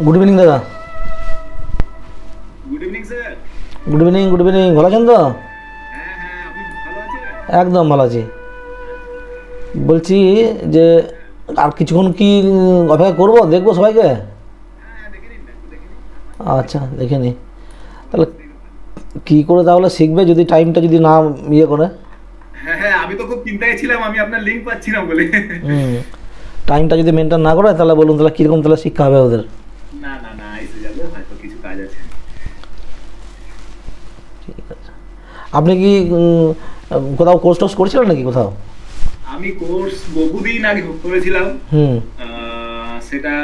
Good evening দাদা। Good evening sir. Good evening, good evening. ভালো আছেন তো? হ্যাঁ হ্যাঁ, আপনি ভালো আছেন? একদম ভালো আছি। বলছি যে আর কিছুক্ষণ কি অপেক্ষা করবো, দেখবো সবাইকে? হ্যাঁ, দেখে নিন, দেখে নিন। আচ্ছা, দেখে নি। তাহলে কী করে তাহলে শিখবে যদি টাইমটা যদি না ইয়ে করে? হ্যাঁ হ্যাঁ, আমি তো খুব চিন্তায় ছিলাম, আমি আপনার লিঙ্ক পাচ্ছি না বলে। টাইমটা যদি মেনটেন না করে তাহলে বলুন তাহলে কীরকম তাহলে শিক্ষা হবে ওদের? না না না, এসে যাবো, হয়তো কিছু কাজ আছে। ঠিক আছে। আপনি কি কোথাও কোর্স টোর্স করেছিলেন নাকি কোথাও? আমি কোর্স বহুদিন আগে করেছিলাম। হুম সেটা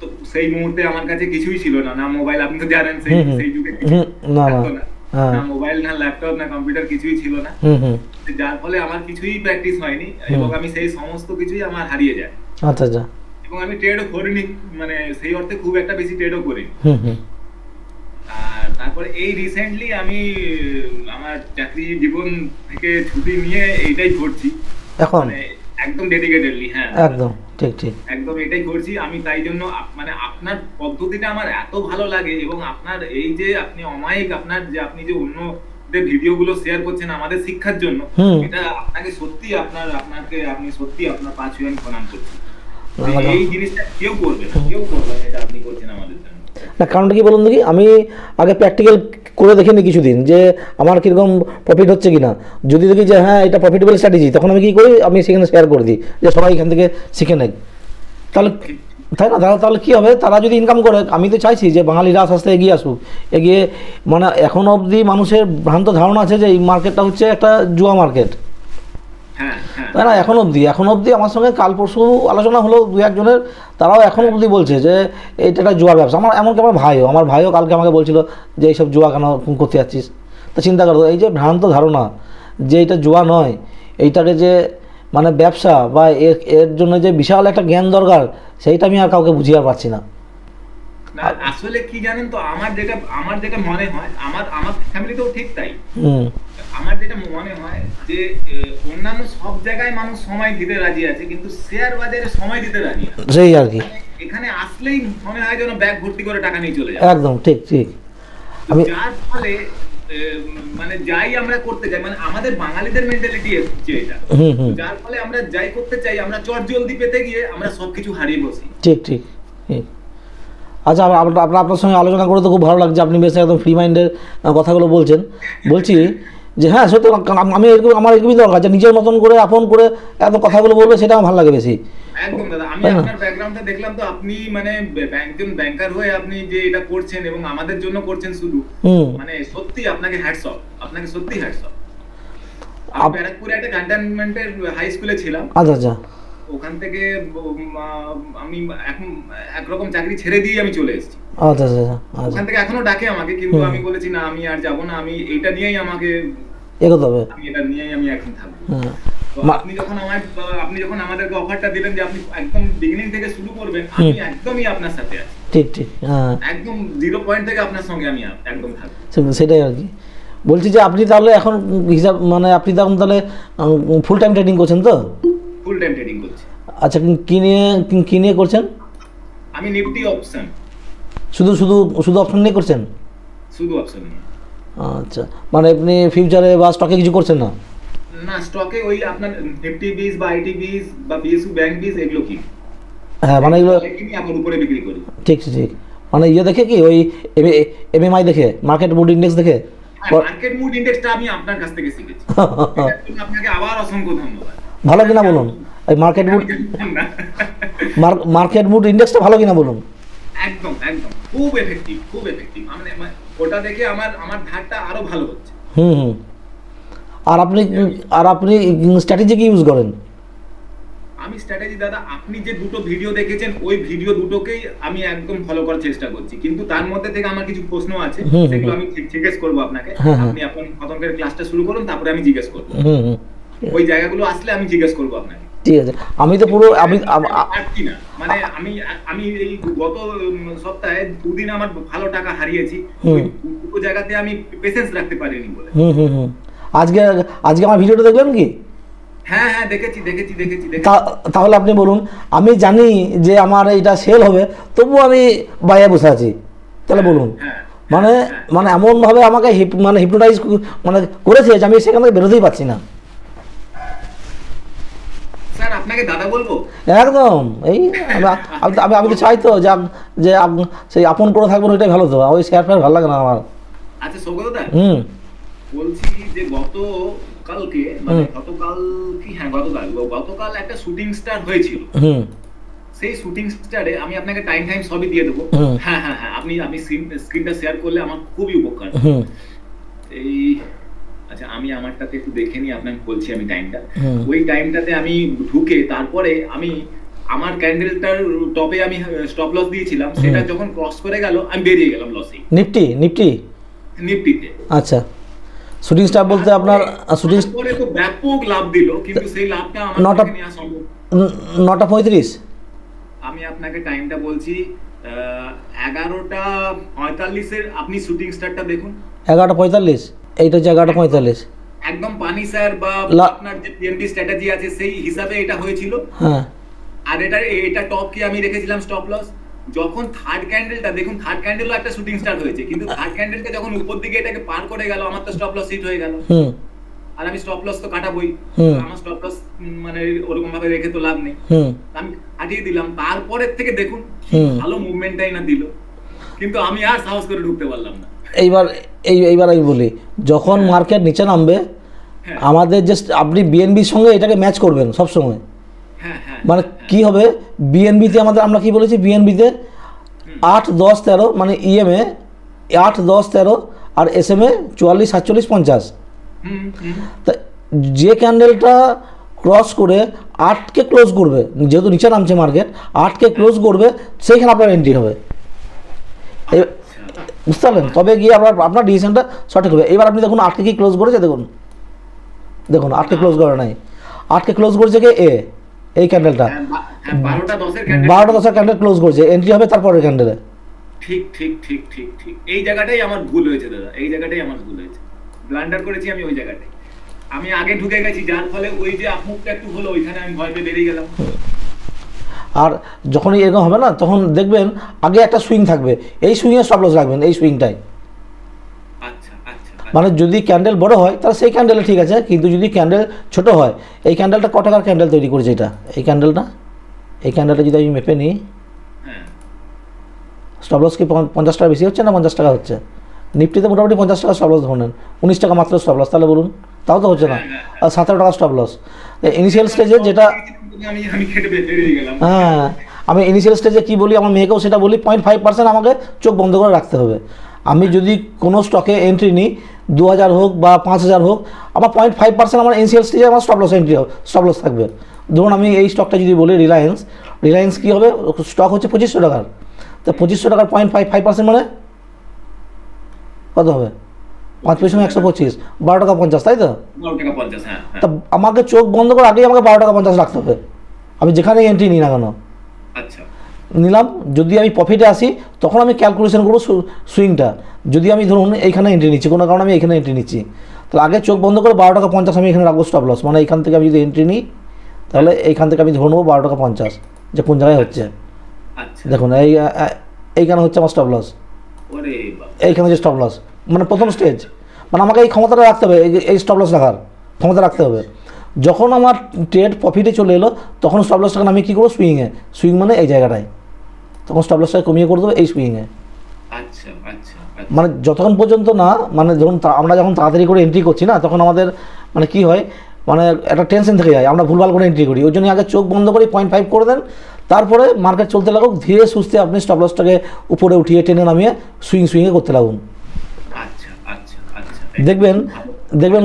তো সেই মুহূর্তে আমার কাছে কিছুই ছিল না, না মোবাইল, আপনি তো জানেন সেই হুম হুম সেই যুগে হুম, না না, থাকতো না, হ্যাঁ, না মোবাইল, না ল্যাপটপ, না কম্পিউটার, কিছুই ছিল না। হুম হুম, যার ফলে আমার কিছুই প্র্যাকটিস হয়নি এবং আমি সেই সমস্ত কিছুই আমার হারিয়ে যায়। আচ্ছা আচ্ছা, এবং আমি ট্রেডও করিনি, মানে সেই অর্থে খুব একটা বেশি ট্রেডও করিনি। হুম হুম। আর তারপরে এই রিসেন্টলি আমি আমার চাকরি জীবন থেকে ছুটি নিয়ে এইটাই করছি, এখন মানে একদম ডেডিকেটেডলি। হ্যাঁ, একদম ঠিক ঠিক। একদম এটাই করছি আমি। তাই জন্য মানে আপনার পদ্ধতিটা আমার এত ভালো লাগে এবং আপনার এই যে আপনি অমায়িক, আপনার যে আপনি যে অন্যদের ভিডিওগুলো শেয়ার করছেন আমাদের শিক্ষার জন্য, হুম। এটা আপনাকে সত্যি আপনাকে আপনি সত্যি আপনার পা ছুঁয়ে আমি প্রণাম করছি। না, না, এই জিনিসটা কেউ করবে না, কেউ করবে না, এটা আপনি করছেন আমাদের জন্য। না, কারণটা কি বলুন দেখি? আমি আগে প্র্যাকটিক্যাল করে দেখিনি কিছুদিন যে আমার কীরকম প্রফিট হচ্ছে কি না। যদি দেখি যে হ্যাঁ এটা প্রফিটেবল স্ট্র্যাটেজি, তখন আমি কী করি, আমি সেখানে শেয়ার করে দিই যে সবাই এখান থেকে শিখে নেয়। তাহলে তাই না? তাহলে কী হবে, তারা যদি ইনকাম করে, আমি তো চাইছি যে বাঙালিরা আস্তে আস্তে এগিয়ে আসুক। এগিয়ে মানে এখনও অবধি মানুষের ভ্রান্ত ধারণা আছে যে এই মার্কেটটা হচ্ছে একটা জুয়া মার্কেট, হ্যাঁ হ্যাঁ তাই না? এখন অবধি আমার সঙ্গে কাল পরশু আলোচনা হলো দু একজনের, তারাও এখন অবধি বলছে যে এটা একটা জুয়ার ব্যবসা। এমনকি আমার ভাইও কালকে আমাকে বলছিল যে এইসব জুয়া কেন করতে যাচ্ছিস। তো চিন্তা করো, এই যে ভ্রান্ত ধারণা যে এটা জুয়া নয়, এইটাকে যে মানে ব্যবসা বা এর জন্য যে বিশাল একটা জ্ঞান দরকার, সেইটা আমি আর কাউকে বুঝিয়ে আর পারছি না। না, আসলে কি জানেন তো, আমার যেটা মনে হয়, আমার আমার ফ্যামিলিতেও ঠিক তাই। হুম, আমার যেটা মনে হয় যে অন্যান্য সব জায়গায় মানুষ সময় দিতে রাজি আছে, কিন্তু শেয়ার বাজারে সময় দিতে রাজি না। সেই আর কি। এখানে আসলেই মনে হয় যেন ব্যাগ ভর্তি করে টাকা নিয়ে চলে যায়। একদম ঠিক ঠিক। আমি যার ফলে মানে যাই আমরা করতে চাই, মানে আমাদের বাঙালিদের মেন্টালিটি হচ্ছে এটা। হুম হুম, যার ফলে আমরা যাই করতে চাই, আমরা চট জলদি পেতে গিয়ে আমরা সবকিছু হারিয়ে বসি। ঠিক ঠিক ঠিক। আচ্ছা, আপনার সঙ্গে আলোচনা করে তো খুব ভালো লাগছে। আপনি বেশ একদম ফ্রি মাইন্ডের কথাগুলো বলছেন। বলছি যে হ্যাঁ সত্যি, আমি এরকম, আমার এরকমই দরকার যে নিজের মতন করে আপন করে এত কথাগুলো বলবে, সেটা আমার ভালো লাগে বেশি। একদম দাদা, আমি তাই না? আপনার ব্যাকগ্রাউন্ডটা দেখলাম তো, আপনি মানে একজন ব্যাংকার হয়ে আপনি যে এটা করছেন এবং আমাদের জন্য করছেন শুধু, হুম। মানে সত্যি আপনাকে হ্যাটস অফ, আপনাকে সত্যি হ্যাটস অফ। আমি ব্যারাকপুরে একটা ক্যান্টনমেন্টের হাই স্কুলে ছিলাম। আচ্ছা আচ্ছা, ওখান থেকে আমি এখন একরকম চাকরি ছেড়ে দিয়ে আমি চলে এসেছি। আচ্ছা আচ্ছা আচ্ছা, ওখান থেকে এখনো ডাকে আমাকে, কিন্তু আমি বলেছি না, আমি আর যাব না, আমি এইটা নিয়েই আমাকে, এগোতে হবে। আমি এটা নিয়েই আমি এখন থাকবো। হ্যাঁ, তো আপনি যখন আমাদেরকে অফারটা দিলেন যে আপনি একদম বিগিনিং থেকে শুরু করবেন, আমি একদমই আপনার সাথে আছি। ঠিক ঠিক, হ্যাঁ, একদম 0 পয়েন্ট থেকে আপনার সঙ্গে আমি একদম থাকবো। সেটাই আর কি। বলছি যে আপনি তাহলে এখন হিসাব মানে আপনি তখন তাহলে ফুল টাইম ট্রেডিং করছেন তো? ফুল টাইম ট্রেডিং করছি। আচ্ছা, কি নিয়ে করছেন? আমি নিফটি অপশন, শুধু শুধু শুধু অপশন নিয়ে করছেন? শুধু অপশন নিয়ে। আচ্ছা, মানে আপনি ফিউচারে বা স্টকে কিছু করছেন না? না, স্টকে ওই আপনার নিফটি 20 বা আইটি 20 বা বিএসইউ ব্যাংক 20 এগুলো কি, হ্যাঁ, মানে এগুলো কিনি আবার উপরে বিক্রি করি। ঠিক ঠিক। মানে ইয়ে দেখে কি, ওই এমএমআই দেখে, মার্কেট মুড ইন্ডেক্স দেখে? মার্কেট মুড ইন্ডেক্সটা আমি আপনার কাছ থেকে শিখেছি, এটার জন্য আপনাকে আবার অসংখ্য ধন্যবাদ। ভালো কিনা বলুন, এই মার্কেট মুড ইন্ডেক্সটা ভালো কিনা বলুন। একদম একদম খুব এফেক্টিভ, খুব এফেক্টিভ। মানে ওটা দেখে আমার ধারটা আরো ভালো হচ্ছে। হুম হুম। আর আপনি স্ট্র্যাটেজি কি ইউজ করেন? আমি স্ট্র্যাটেজি দাদা, আপনি যে দুটো ভিডিও দেখেছেন ওই ভিডিও দুটোকেই আমি একদম ফলো করার চেষ্টা করছি, কিন্তু তার মধ্যে থেকে আমার কিছু প্রশ্ন আছে, সেগুলো আমি জিজ্ঞেস করবো আপনাকে। আপনি আপনার প্রথমকার ক্লাসটা শুরু করুন, তারপরে আমি জিজ্ঞেস করবো। ওই জায়গাগুলো আসলে আমি জিজ্ঞেস করবো আপনাকে। ঠিক আছে। আমি তো পুরো পারছি না, মানে আমি এই গত সপ্তাহে 2 দিন আমার ভালো টাকা হারিয়েছি, ওই দুটো জায়গাতে আমি পেশেন্স রাখতে পারিনি বলে। হুম হুম হুম। আজকে আমার ভিডিওটা দেখলেন কি? হ্যাঁ হ্যাঁ দেখেছি দেখেছি দেখেছি দেখেছি। তাহলে আপনি বলুন, আমি জানি যে আমার এটা সেল হবে, তবুও আমি বাইরে বসে আছি, তাহলে বলুন। হ্যাঁ মানে মানে এমনভাবে আমাকে মানে হিপনোটাইজ মানে করেছে যে আমি সেখান থেকে বেরোতেই পারছি না। স্যার আপনাকে দাদা বলবো? একদম এই আমি আমি আমি তো চাই তো যে সেই আপন করে থাকবেন, ওইটাই ভালো তো, ওই শেয়ার ফেয়ার ভালো লাগে না আমার। আচ্ছা সৌগতদা, হুম বলছি যে কালকে মানে গতকাল কি, হ্যাঁ গতকাল একটা শুটিং স্টার হয়েছিল। হুম সেই শুটিং স্টারে আমি আপনাকে টাইম সবই দিয়ে দেবো। হুম। হ্যাঁ হ্যাঁ হ্যাঁ, আপনি স্ক্রিনটা শেয়ার করলে আমার খুবই উপকার। হুম এই আচ্ছা, আমি আমারটাতে একটু দেখে নিই, আপনাকে বলছি আমি টাইমটা। হুম। ওই টাইমটাতে আমি ঢুকে তারপরে আমি আমার ক্যান্ডেলটার টপে আমি স্টপ লস দিয়েছিলাম, সেটা যখন ক্রস করে গেল আমি বেরিয়ে গেলাম লসে, নিফটি নিফটিতে। আচ্ছা, শুটিং স্টার বলতে আপনার শুটিং তারপরে তো ব্যাপক লাভ দিল, কিন্তু সেই লাভটা আমার নটা পক্ষে নেওয়া সম্ভব। 9:35। আমি আপনাকে টাইমটা বলছি, 11:45 আপনি শুটিং স্টারটা দেখুন। 11:45, এইটা হচ্ছে 11:45। একদম পানি স্যার বা লা- আপনার যে পিএমডি স্ট্র্যাটেজি আছে সেই হিসাবে এটা হয়েছিল। হ্যাঁ আর এটা টপ কি আমি রেখেছিলাম স্টপ লস। যখন থার্ড ক্যান্ডেলটা দেখুন, থার্ড ক্যান্ডেলও একটা শুটিং স্টার হয়েছে, কিন্তু থার্ড ক্যান্ডেলটা যখন উপর দিকে এটাকে পার করে গেল, আমার তো স্টপ লস হিট হয়ে গেল। হুম আর আমি স্টপ লস তো কাটাবই, হুম। আমার স্টপ লস মানে ওরকম ভাবে রেখে তো লাভ নেই, হুম আমি কাটিয়ে দিলাম। তারপরের থেকে দেখুন কি হুম। ভালো মুভমেন্টটাই না দিল, কিন্তু আমি আর সাহস করে ঢুকতে পারলাম না। এইবার এইবার আমি বলি, যখন মার্কেট নিচে নামবে, হ্যাঁ আমাদের জাস্ট আপনি বিএনবির সঙ্গে এটাকে ম্যাচ করবেন সবসময়। হ্যাঁ হ্যাঁ মানে কি হবে, বিএনবিতে আমরা কি বলেছি, বিএনবিতে 8, 10, 13 মানে ইএমএ 8, 10, 13 আর এসএমএ 44, 47, 50। হুম হুম। তা যে ক্যান্ডেলটা ক্রস করে 8কে ক্লোজ করবে, যেহেতু নিচে নামছে মার্কেট, 8কে ক্লোজ করবে, সেইখানে আপনার এন্ট্রি হবে। বুঝতে পারলেন? তবে গিয়ে আপনার ডিসিশনটা সঠিক হবে। এবার আপনি দেখুন 8কে কি ক্লোজ করেছে, দেখুন 8কে ক্লোজ করে নাই, 8কে ক্লোজ করেছে কি এই ক্যান্ডেলটা, হ্যাঁ, 12:10 ক্যান্ডেল। 12:10 ক্যান্ডেল ক্লোজ করেছে, এন্ট্রি হবে তারপরের ক্যান্ডেলে। ঠিক ঠিক ঠিক ঠিক ঠিক, এই জায়গাটাই আমার ভুল হয়েছে দাদা, এই জায়গাটাই আমার ভুল হয়েছে, ব্লান্ডার করেছি আমি ওই জায়গাটায়। আমি আগে ঢুকে গেছি, যার ফলে ওই যে আপমুখটা একটু হলো, ওইখানে আমি ভয় পেয়ে বেরিয়ে গেলাম। আর যখনই এরকম হবে না, তখন দেখবেন আগে একটা সুইং থাকবে, এই সুইংয়ে স্টপ লস রাখবেন, এই সুইংটাই। আচ্ছা আচ্ছা মানে যদি ক্যান্ডেল বড় হয় তাহলে সেই ক্যান্ডেলে ঠিক আছে, কিন্তু যদি ক্যান্ডেল ছোট হয়, এই ক্যান্ডেলটা ক টাকার ক্যান্ডেল তৈরি করেছে, এই ক্যান্ডেলটা যদি আমি মেপে নিই, হ্যাঁ স্টপ লস কি 50 টাকা বেশি হচ্ছে না 50 টাকা হচ্ছে? নিফটিতে মোটামুটি 50 টাকা স্টপ লস ধরেন, 19 টাকা মাত্র স্টপ লস, তাহলে বলুন, তাও তো হচ্ছে না, আর 17 টাকা স্টপ লস ইনিশিয়াল স্টেজে, যেটা আমি কেটে বেরিয়ে গেলাম। হ্যাঁ, আমি ইনিশিয়াল স্টেজে কী বলি, আমার মেয়েকেও সেটা বলি, 0.5% আমাকে চোখ বন্ধ করে রাখতে হবে। আমি যদি কোনো স্টকে এন্ট্রি নিই, 2000 হোক বা 5000 হোক, আমার 0.5% আমার ইনিশিয়াল স্টেজে আমার stop loss entry stop loss থাকবে। ধরুন আমি এই স্টকটা যদি বলি রিলায়েন্স কী হবে, স্টক হচ্ছে 2500 টাকার, তো 2500 টাকার 0.5% মানে কত হবে, 5 পয়সা 125, 12 টাকা 50, তাই তো? 12:50, হ্যাঁ হ্যাঁ। তা আমাকে চোখ বন্ধ করে আগেই আমাকে 12 টাকা 50 রাখতে হবে, আমি যেখানেই এন্ট্রি নিই না কেন। আচ্ছা নিলাম, যদি আমি প্রফিটে আসি তখন আমি ক্যালকুলেশন করবো সুইংটা। যদি আমি ধরুন এইখানে এন্ট্রি নিচ্ছি, কোনো কারণে আমি এখানে এন্ট্রি নিচ্ছি, তাহলে আগে চোখ বন্ধ করে 12 টাকা 50 আমি এখানে রাখবো স্টপ লস, মানে এইখান থেকে আমি যদি এন্ট্রি নিই, তাহলে এইখান থেকে আমি ধরে নেবো 12 টাকা 50, যে কোন জায়গায় হচ্ছে। আচ্ছা। দেখুন এইখানে হচ্ছে আমার স্টপ লস, ওরে বাবা। এইখানে হচ্ছে স্টপ লস, মানে প্রথম স্টেজ, মানে আমাকে এই ক্ষমতাটা রাখতে হবে, এই স্টপ লস রাখার ক্ষমতা রাখতে হবে। যখন আমার ট্রেড প্রফিটে চলে এলো, তখন স্টপ লসটাকে আমি কী করবো, সুইং মানে এই জায়গাটায়, তখন স্টপ লসটাকে কমিয়ে করে দেবো এই সুইংয়ে। আচ্ছা আচ্ছা আচ্ছা। মানে যতক্ষণ পর্যন্ত না, মানে ধরুন আমরা যখন তাড়াতাড়ি করে এন্ট্রি করছি না, তখন আমাদের মানে কি হয়, মানে একটা টেনশন থেকে যায়, আমরা ভুলভাল করে এন্ট্রি করি। ওই জন্য আগে চোখ বন্ধ করে 0.5 করে দেন, তারপরে মার্কেট চলতে লাগুক, ধীরে সুস্থে আপনি স্টপ লসটাকে উপরে উঠিয়ে টেনে নামিয়ে সুইংয়ে করতে লাগুন। আচ্ছা আচ্ছা আচ্ছা। দেখবেন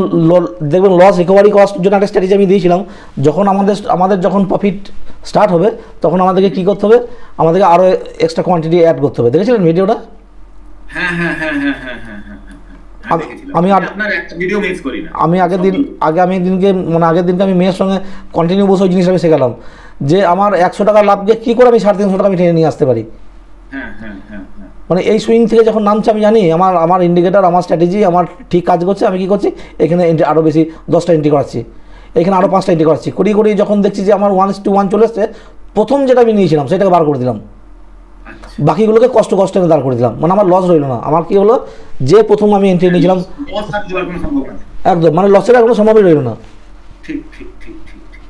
লস রিকভারি কস্ট জন্য একটা স্ট্র্যাটেজি আমি দিয়েছিলাম। যখন আমাদের যখন প্রফিট স্টার্ট হবে, তখন আমাদেরকে কী করতে হবে, আমাদেরকে আরও এক্সট্রা কোয়ান্টিটি অ্যাড করতে হবে। দেখেছিলেন ভিডিওটা? হ্যাঁ হ্যাঁ হ্যাঁ হ্যাঁ হ্যাঁ হ্যাঁ হ্যাঁ। আমি আগের দিনকে মানে আগের দিনকে আমি মেয়ের সঙ্গে কন্টিনিউ বসে ওই জিনিসটা আমি শেখালাম, যে আমার 100 টাকার লাভকে কী করে আমি 350 টাকা আমি টেনে নিয়ে আসতে পারি। মানে এই সুইং থেকে যখন নামছে আমি জানি আমার ইন্ডিকেটার, আমার স্ট্র্যাটেজি আমার ঠিক কাজ করছে, আমি কী করছি, এখানে আরও বেশি 10টা এন্ট্রি করাচ্ছি। এখানে আরও 5টা এন্ট্রি করাচ্ছি, করি যখন দেখছি যে আমার 1:1 চলে এসছে, প্রথম যেটা আমি নিয়েছিলাম সেটাকে বার করে দিলাম, আচ্ছা বাকিগুলোকে কষ্ট এনে দাঁড় করে দিলাম, মানে আমার লস রইল না। আমার কি হলো, যে প্রথম আমি এন্ট্রি নিয়েছিলাম লস আর যাওয়ার কোনো সম্ভাবনা নেই। একদম, মানে লসের আর কোনো সম্ভাবই রইল না। ঠিক ঠিক ঠিক ঠিক ঠিক।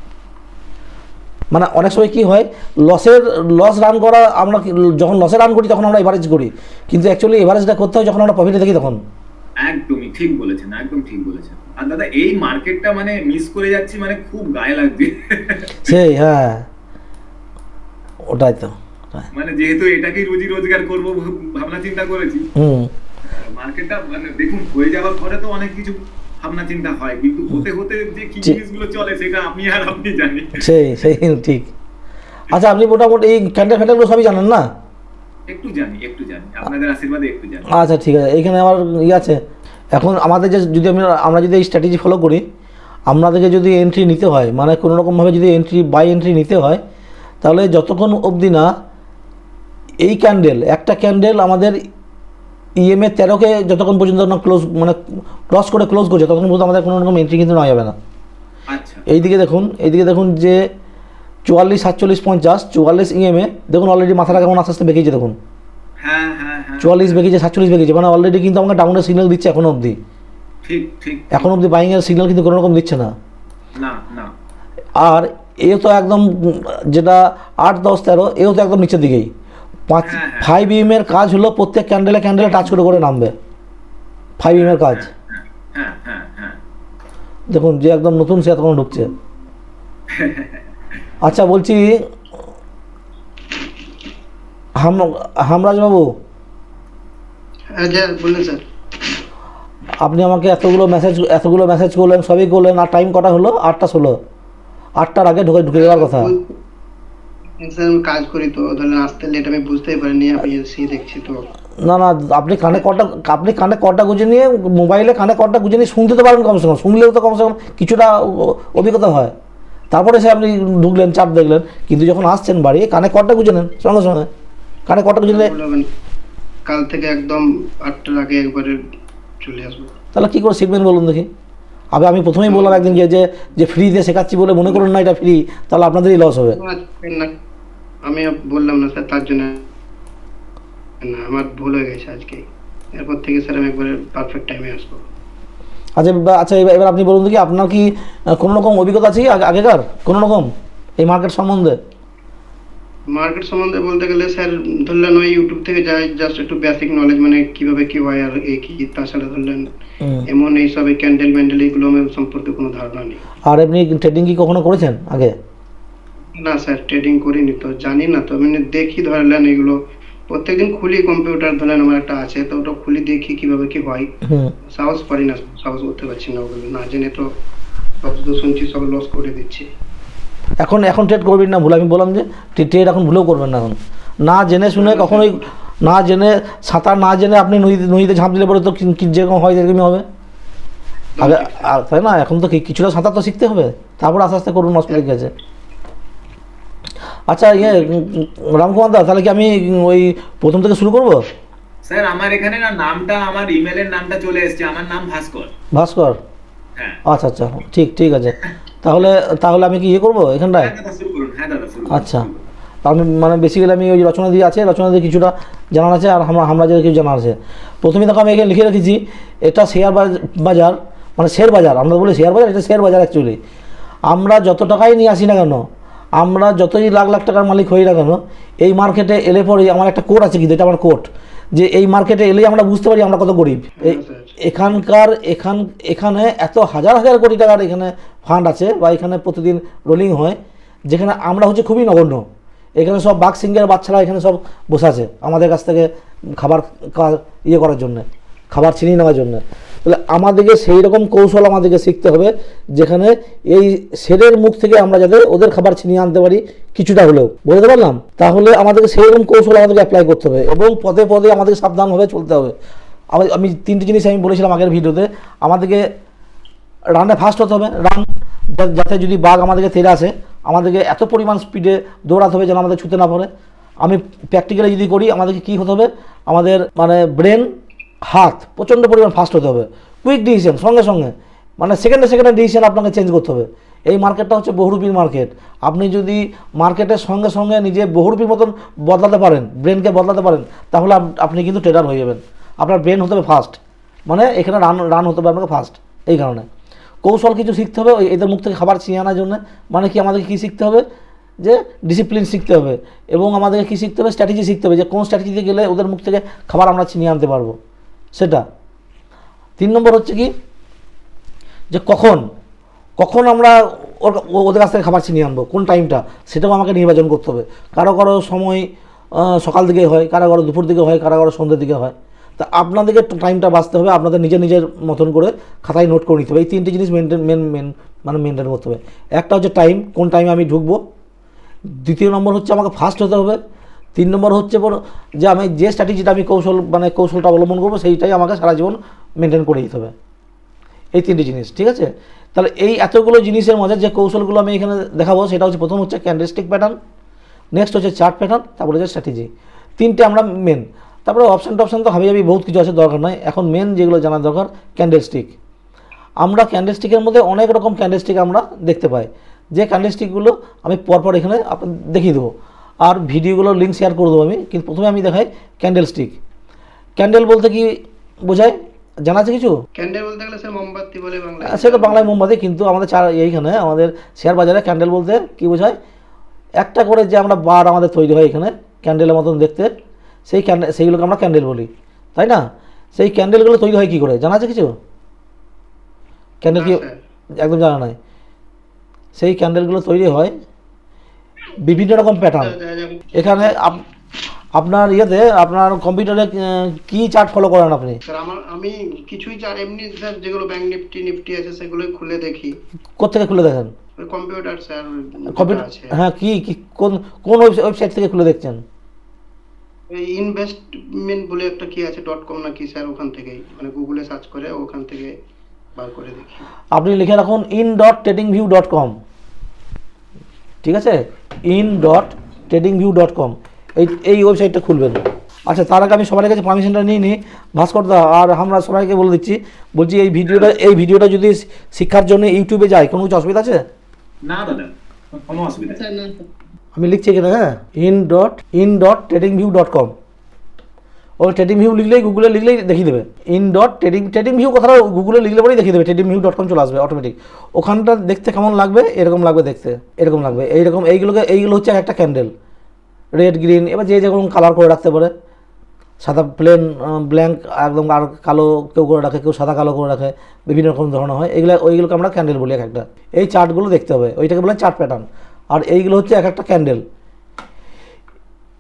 মানে অনেক সময় কি হয়, লস রান করা, আমরা যখন লসে রান করি তখন আমরা এভারেজ করি, কিন্তু অ্যাকচুয়ালি এভারেজটা করতে হয় যখন আমরা প্রফিটে থাকি তখন। একদমই ঠিক বলেছেন, একদম ঠিক বলেছেন। আর দাদা এই মার্কেটটা মানে মিস করে যাচ্ছি, মানে খুব গায়ে লাগছে। সেই হ্যাঁ, ওটাই তো। মানে যেহেতু এটাকেই রুজি রোজগার করবো ভাবনা চিন্তা করেছি, হুম, মার্কেটটা মানে দেখুন হয়ে যাওয়ার পরে তো অনেক কিছু ভাবনা চিন্তা হয়, কিন্তু হতে হতে যে কি জিনিসগুলো চলে সেটা আপনি জানি। সেই ঠিক। আচ্ছা, আপনি মোটামুটি এই ক্যান্ডেল ফ্যান্ডেলগুলো সবই জানেন না? একটু জানি আপনাদের আশীর্বাদে একটু জানি। আচ্ছা ঠিক আছে, এইখানে আমার আছে। এখন আমাদের যে যদি আমরা যদি এই স্ট্র্যাটেজি ফলো করি, আপনাদেরকে যদি এন্ট্রি নিতে হয়, মানে কোনো রকমভাবে যদি বাই এন্ট্রি নিতে হয়, তাহলে যতক্ষণ অবধি না এই একটা ক্যান্ডেল আমাদের ইএমএ 13কে যতক্ষণ পর্যন্ত না ক্রস করছে ততক্ষণ পর্যন্ত আমাদের কোনো রকম এন্ট্রি কিন্তু নেওয়া যাবে না। আচ্ছা এইদিকে দেখুন যে 44, 47, 50, 44 ইএমএ দেখুন অলরেডি মাথাটা কেমন আস্তে আস্তে বেঁকেছে, দেখুন হ্যাঁ হ্যাঁ হ্যাঁ 44 বেঁকেছে, 47 বেঁকেছে, মানে অলরেডি কিন্তু আমাকে ডাউনের সিগন্যাল দিচ্ছে এখনো অবধি। ঠিক ঠিক এখন অবধি বাইংয়ের সিগন্যাল কিন্তু কোনো রকম দিচ্ছে না। না না আর এ তো একদম যেটা 8, 10, 13 এও তো একদম নিচের দিকেই। 5 ইএমের কাজ হলো প্রত্যেক ক্যান্ডেলে টাচ করে নামবে, 5 ইএমের কাজ। হ্যাঁ হ্যাঁ হ্যাঁ দেখুন যে একদম নতুন সে তখন ঢুকছে। আচ্ছা বলছি হামরাজ বাবু, বলুন স্যার। আপনি আমাকে এতগুলো মেসেজ করলেন, সবই করলেন, আর টাইম কটা হলো? 8:16। 8টার আগে ঢুকে যাওয়ার কথা। স্যার আমি কাজ করি তো, ধরেন আসতে লেট, আমি বুঝতেই পারিনি, আমি এসে দেখছি তো। না আপনি কানে কর্ডটা গুঁজে নিয়ে, মোবাইলে কানে কর্ডটা গুঁজে নিয়ে শুনতে তো পারেন কমসে কম, শুনলেও তো কমসে কম কিছুটা অভিজ্ঞতা হয়। তারপরে সে আপনি ঢুকলেন, চাপ দেখলেন, কিন্তু যখন আসছেন বাড়ি কানে কর্ডটা গুঁজে নেন সঙ্গে সঙ্গে। কানে কর্ডটা গুঁজে নিলে কাল থেকে একদম 8টার আগে একবারে চলে আসবো। তাহলে কী করে শিখবেন বলুন দেখি? আমি প্রথমেই বললাম একদিন যে ফ্রিতে শেখাচ্ছি বলে মনে করুন না এটা ফ্রি, তাহলে আপনাদেরই লস হবে। আমি বললাম না স্যার, তার জন্য না, আমার ভুল হয়ে গেছে আজকে। এরপর থেকে স্যার আমি একবারে পারফেক্ট টাইমে আসবো। আচ্ছা এবার আপনি বলুন দেখি, আপনার কি কোনো রকম অভিজ্ঞতা আছে আগেকার কোনো রকম এই মার্কেট সম্বন্ধে? মার্কেট সম্বন্ধে বলতে গেলে স্যার ধরলেন ওই ইউটিউব থেকে যাই, জাস্ট একটু বেসিক নলেজ, মানে কিভাবে কি হয় আর এই কি, তাছাড়া ধরলেন এমন এইসব ক্যান্ডেল ম্যান্ডেল এইগুলো আমার সম্পর্কে কোনো ধারণা নেই। আর আপনি ট্রেডিং কি কখনো করেছেন আগে? না স্যার, ট্রেডিং করিনি তো, জানি না তো, মানে দেখি ধরলেন এগুলো প্রত্যেকদিন খুলি, কম্পিউটার ধরলেন আমার একটা আছে তো, ওটা খুলি দেখি কিভাবে কি হয়। সাহস পারি না, সাহস করতে পারছি না, ওগুলো না জেনে তো সব শুনছি সব লস করে দিচ্ছি। এখন ট্রেড করবেন না ভুল, আমি বললাম যে ট্রেড এখন ভুলেও করবেন না। এখন না জেনে শুনে কখনোই, না জেনে সাঁতার না জেনে আপনি নদীতে ঝাঁপ দিলে পরে তো যেরকম হয় সেরকমই হবে। আগে তাই না, এখন তো কিছুটা সাঁতার তো শিখতে হবে, তারপর আস্তে আস্তে করুন, নষ্ট হয়ে গেছে। আচ্ছা রামকুমার দা, তাহলে কি আমি ওই প্রথম থেকে শুরু করব? স্যার আমার এখানে না নামটা, আমার ইমেলের নামটা চলে এসেছে, আমার নাম ভাস্কর। হ্যাঁ আচ্ছা ঠিক আছে। তাহলে আমি কি করবো এখানটায়? হ্যাঁ দাদা শুরু করুন। আচ্ছা, আমি মানে বেসিক্যালি আমি ওই রচনা দিয়ে কিছুটা জানার আছে, আর আমরা যে কিছু জানার আছে। প্রথমে দেখো আমি এখানে লিখে রেখেছি, এটা শেয়ার বাজার, মানে শেয়ার বাজার, আমরা বলি শেয়ার বাজার, এটা শেয়ার বাজার অ্যাকচুয়ালি। আমরা যত টাকাই নিয়ে আসি না কেন, আমরা যতই লাখ লাখ টাকার মালিক হই না কেন, এই মার্কেটে এলে পরেই আমার একটা কোড আছে, কিন্তু এটা আমার কোড, যে এই মার্কেটে এলেই আমরা বুঝতে পারি আমরা কত গরিব। এখানে এত হাজার কোটি টাকার এখানে ফান্ড আছে, বা এখানে প্রতিদিন রোলিং হয়, যেখানে আমরা হচ্ছে খুবই নগণ্য। এখানে সব বাঘ সিংহের বাচ্চারা এখানে সব বসে আছে আমাদের কাছ থেকে খাবার করার জন্য, খাবার ছিনিয়ে নেওয়ার জন্য। তাহলে আমাদেরকে সেই রকম কৌশল আমাদেরকে শিখতে হবে, যেখানে এই শেরের মুখ থেকে আমরা যাতে ওদের খাবার ছিনিয়ে আনতে পারি কিছুটা হলেও, বলতে পারলাম। তাহলে আমাদেরকে সেই রকম কৌশল আমাদেরকে অ্যাপ্লাই করতে হবে, এবং পদে পদে আমাদেরকে সাবধানভাবে চলতে হবে। আমি 3টে জিনিস আমি বলেছিলাম আগের ভিডিওতে, আমাদেরকে রানে ফাস্ট হতে হবে, যাতে যদি বাঘ আমাদেরকে তেড়ে আসে আমাদেরকে এত পরিমাণ স্পিডে দৌড়াতে হবে যেন আমাদের ছুতে না পড়ে। আমি প্র্যাকটিক্যালি যদি করি, আমাদেরকে কী হতে হবে, আমাদের মানে ব্রেন, হাত প্রচণ্ড পরিমাণ ফাস্ট হতে হবে, কুইক ডিসিশন, সঙ্গে মানে সেকেন্ডে ডিসিশন আপনাকে চেঞ্জ করতে হবে। এই মার্কেটটা হচ্ছে বহুরূপীর মার্কেট। আপনি যদি মার্কেটের সঙ্গে সঙ্গে নিজে বহুরূপীর মতন বদলাতে পারেন, ব্রেনকে বদলাতে পারেন, তাহলে আপনি কিন্তু ট্রেডার হয়ে যাবেন। আপনার ব্রেন হতে হবে ফাস্ট, মানে এখানে রান হতে হবে আপনাকে ফাস্ট। এই কারণে কৌশল কিছু শিখতে হবে এদের মুখ থেকে খাবার ছিনিয়ে আনার জন্য। মানে কি আমাদেরকে কী শিখতে হবে, যে ডিসিপ্লিন শিখতে হবে, এবং আমাদেরকে কী শিখতে হবে, স্ট্র্যাটেজি শিখতে হবে, যে কোন স্ট্র্যাটেজিতে গেলে ওদের মুখ থেকে খাবার আমরা ছিনিয়ে আনতে পারবো সেটা। 3 নম্বর হচ্ছে কি, যে কখন আমরা ওদের কাছ থেকে খাবার ছিনিয়ে আনবো, কোন টাইমটা, সেটাও আমাকে নির্বাচন করতে হবে। কারো সময় সকাল দিকে হয়, কারো দুপুর দিকে হয়, কারো সন্ধ্যের দিকে হয়। তা আপনাদেরকে টাইমটা বাঁচতে হবে, আপনাদের নিজের মতন করে খাতায় নোট করে নিতে হবে। এই 3টে জিনিস মেনটেন করতে হবে। একটা হচ্ছে টাইম, কোন টাইমে আমি ঢুকবো। 2 নম্বর হচ্ছে আমাকে ফাস্ট হতে হবে। 3 নম্বর হচ্ছে যে আমি যে স্ট্র্যাটেজিটা আমি কৌশলটা অবলম্বন করবো সেইটাই আমাকে সারা জীবন মেনটেন করে দিতে হবে। এই 3টে জিনিস, ঠিক আছে? তাহলে এই এতগুলো জিনিসের মধ্যে যে কৌশলগুলো আমি এখানে দেখাবো সেটা হচ্ছে, প্রথম হচ্ছে ক্যান্ডেলস্টিক প্যাটার্ন, নেক্সট হচ্ছে চার্ট প্যাটার্ন, তারপরে হচ্ছে স্ট্র্যাটেজি। 3টে আমরা মেন। তারপরে অপশান তো হাবি বহুত কিছু আছে, দরকার নয়। এখন মেন যেগুলো জানার দরকার, ক্যান্ডেলস্টিক। আমরা ক্যান্ডেলস্টিকের মধ্যে অনেক রকম ক্যান্ডেলস্টিক আমরা দেখতে পাই, যে ক্যান্ডেলস্টিকগুলো আমি পরপর এখানে দেখিয়ে দেবো, আর ভিডিওগুলোর লিঙ্ক শেয়ার করে দেবো আমি। কিন্তু প্রথমে আমি দেখাই ক্যান্ডেলস্টিক। ক্যান্ডেল বলতে কি বোঝায়, জানা আছে কিছু? ক্যান্ডেল বলতে গেলে স্যার মোমবাতি বলে বাংলায়। সেটা বাংলায় মোমবাতি, কিন্তু আমাদের এইখানে আমাদের শেয়ার বাজারে ক্যান্ডেল বলতে কি বোঝায়, একটা করে যে আমরা বার আমাদের তৈরি হয় এখানে ক্যান্ডেলের মতন দেখতে, সেইগুলোকে আমরা ক্যান্ডেল বলি, তাই না? সেই ক্যান্ডেলগুলো তৈরি হয় কী করে, জানা আছে কিছু? ক্যান্ডেল কি একদম জানা নাই? সেই ক্যান্ডেলগুলো তৈরি হয় বিভিন্ন রকম প্যাটার্ন। এখানে আপনার আপনার কম্পিউটারে কি চার্ট ফলো করেন আপনি? স্যার আমি কিছুই এমনি স্যার যেগুলো ব্যাংক নিফটি আছে সেগুলোই খুলে দেখি। কোত্থেকে খুলে দেখেন? কম্পিউটার স্যার, কম্পিউটার আছে। হ্যাঁ, কোন ওয়েবসাইট থেকে খুলে দেখছেন? এই ইনভেস্টমেন্ট বলে একটা কি আছে .com নাকি স্যার, ওখান থেকেই, মানে গুগলে সার্চ করে ওখান থেকে বার করে দেখি। আপনি লিখে রাখুন in.tradingview.com, ঠিক আছে? in.tradingview.com এই ওয়েবসাইটটা খুলবেন। আচ্ছা, তার আগে আমি সবার কাছে পারমিশনটা নিয়ে নিই ভাস্করদা, আর আমরা সবাইকে বলে দিচ্ছি, বলছি এই ভিডিওটা যদি শিক্ষার জন্য ইউটিউবে যায়, কোনো কিছু অসুবিধা আছে? না দাদা, কোনো অসুবিধা নেই। আমি লিখছি এখানে, হ্যাঁ, in.tradingview.com। ওই ট্রেডিং ভিউ লিখলেই, গুগলে লিখলেই দেখিয়ে দেবে। ট্রেডিং ভিউ কথাটা গুগলে লিখলে পরেই দেখিয়ে দেবে, tradingview.com চলে আসবে অটোমেটিক। ওখানটা দেখতে কেমন লাগবে, এরকম লাগবে দেখতে, এরকম লাগবে, এইগুলো হচ্ছে একটা ক্যান্ডেল, রেড গ্রিন, এবার যে যেরকম কালার করে রাখতে পারে, সাদা প্লেন ব্ল্যাঙ্ক একদম, আর কালো কেউ করে রাখে, কেউ সাদা কালো করে রাখে, বিভিন্ন রকম ধরনের হয়। ওইগুলোকে আমরা ক্যান্ডেল বলি একটা। এই চার্টগুলো দেখতে হবে, ওইটাকে বলে চার্ট প্যাটার্ন। আর এইগুলো হচ্ছে একটা ক্যান্ডেল।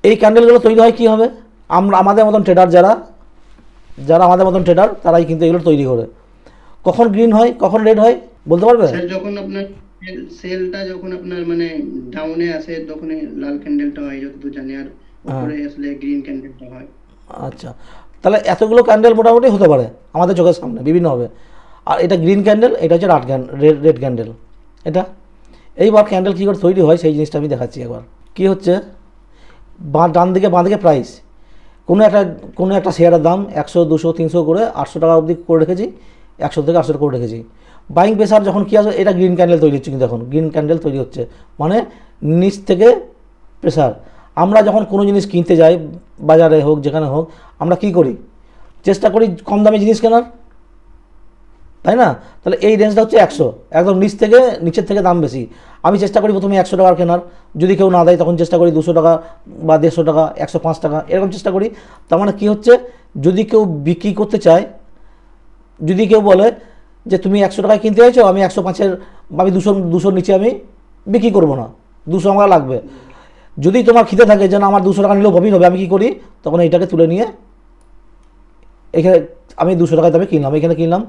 এই ক্যান্ডেলগুলো তৈরি হয় কী হবে, আমাদের মতন ট্রেডার যারা আমাদের মতন ট্রেডার, তারাই কিন্তু এগুলো তৈরি করে। কখন গ্রিন হয়, কখন রেড হয় বলতে পারবে? স্যার যখন আপনার সেলটা যখন আপনার মানে ডাউনে আসে তখন লাল ক্যান্ডেলটা হয় যতদূর জানি, আর উপরে আসলে গ্রিন ক্যান্ডেলটা হয়। আচ্ছা, তাহলে এতগুলো ক্যান্ডেল মোটামুটি হতে পারে আমাদের চোখের সামনে, বিভিন্ন হবে। আর এটা গ্রিন ক্যান্ডেল, এটা হচ্ছে রেড ক্যান্ডেল এটা। এইবার ক্যান্ডেল কী করে তৈরি হয় সেই জিনিসটা আমি দেখাচ্ছি একবার। কী হচ্ছে, ডান দিকে বাঁ দিকে প্রাইস, কোনো একটা শেয়ারের দাম 100, 200, 300 করে 800 টাকা অবধি করে রেখেছি, 100 থেকে 800 করে রেখেছি। বাইং প্রেসার যখন কী আসবে, এটা গ্রিন ক্যান্ডেল তৈরি হচ্ছে, কিন্তু এখন গ্রিন ক্যান্ডেল তৈরি হচ্ছে, মানে নিচ থেকে প্রেসার। আমরা যখন কোনো জিনিস কিনতে যাই, বাজারে হোক যেখানে হোক, আমরা কি করি, চেষ্টা করি কম দামে জিনিস কেনার, তাই না? তাহলে এই রেঞ্জটা হচ্ছে 100, একদম নিচের থেকে দাম বেশি। আমি চেষ্টা করি প্রথমে 100 টাকার কেনার, যদি কেউ না দেয় তখন চেষ্টা করি 200 টাকা বা 150 টাকা, 105 টাকা, এরকম চেষ্টা করি। তার মানে কী হচ্ছে, যদি কেউ বিক্রি করতে চায়, যদি কেউ বলে যে তুমি 100 টাকায় কিনতে চাইছো, আমি 105-এর, আমি 200 নিচে আমি বিক্রি করবো না, 200 আমার লাগবে। যদি তোমার খিদে থাকে যে না আমার 200 টাকা নিলেও প্রফিট হবে, আমি কী করি, তখন এইটাকে তুলে নিয়ে এখানে আমি 200 টাকায় তবে কিনলাম, এখানে কিনলাম।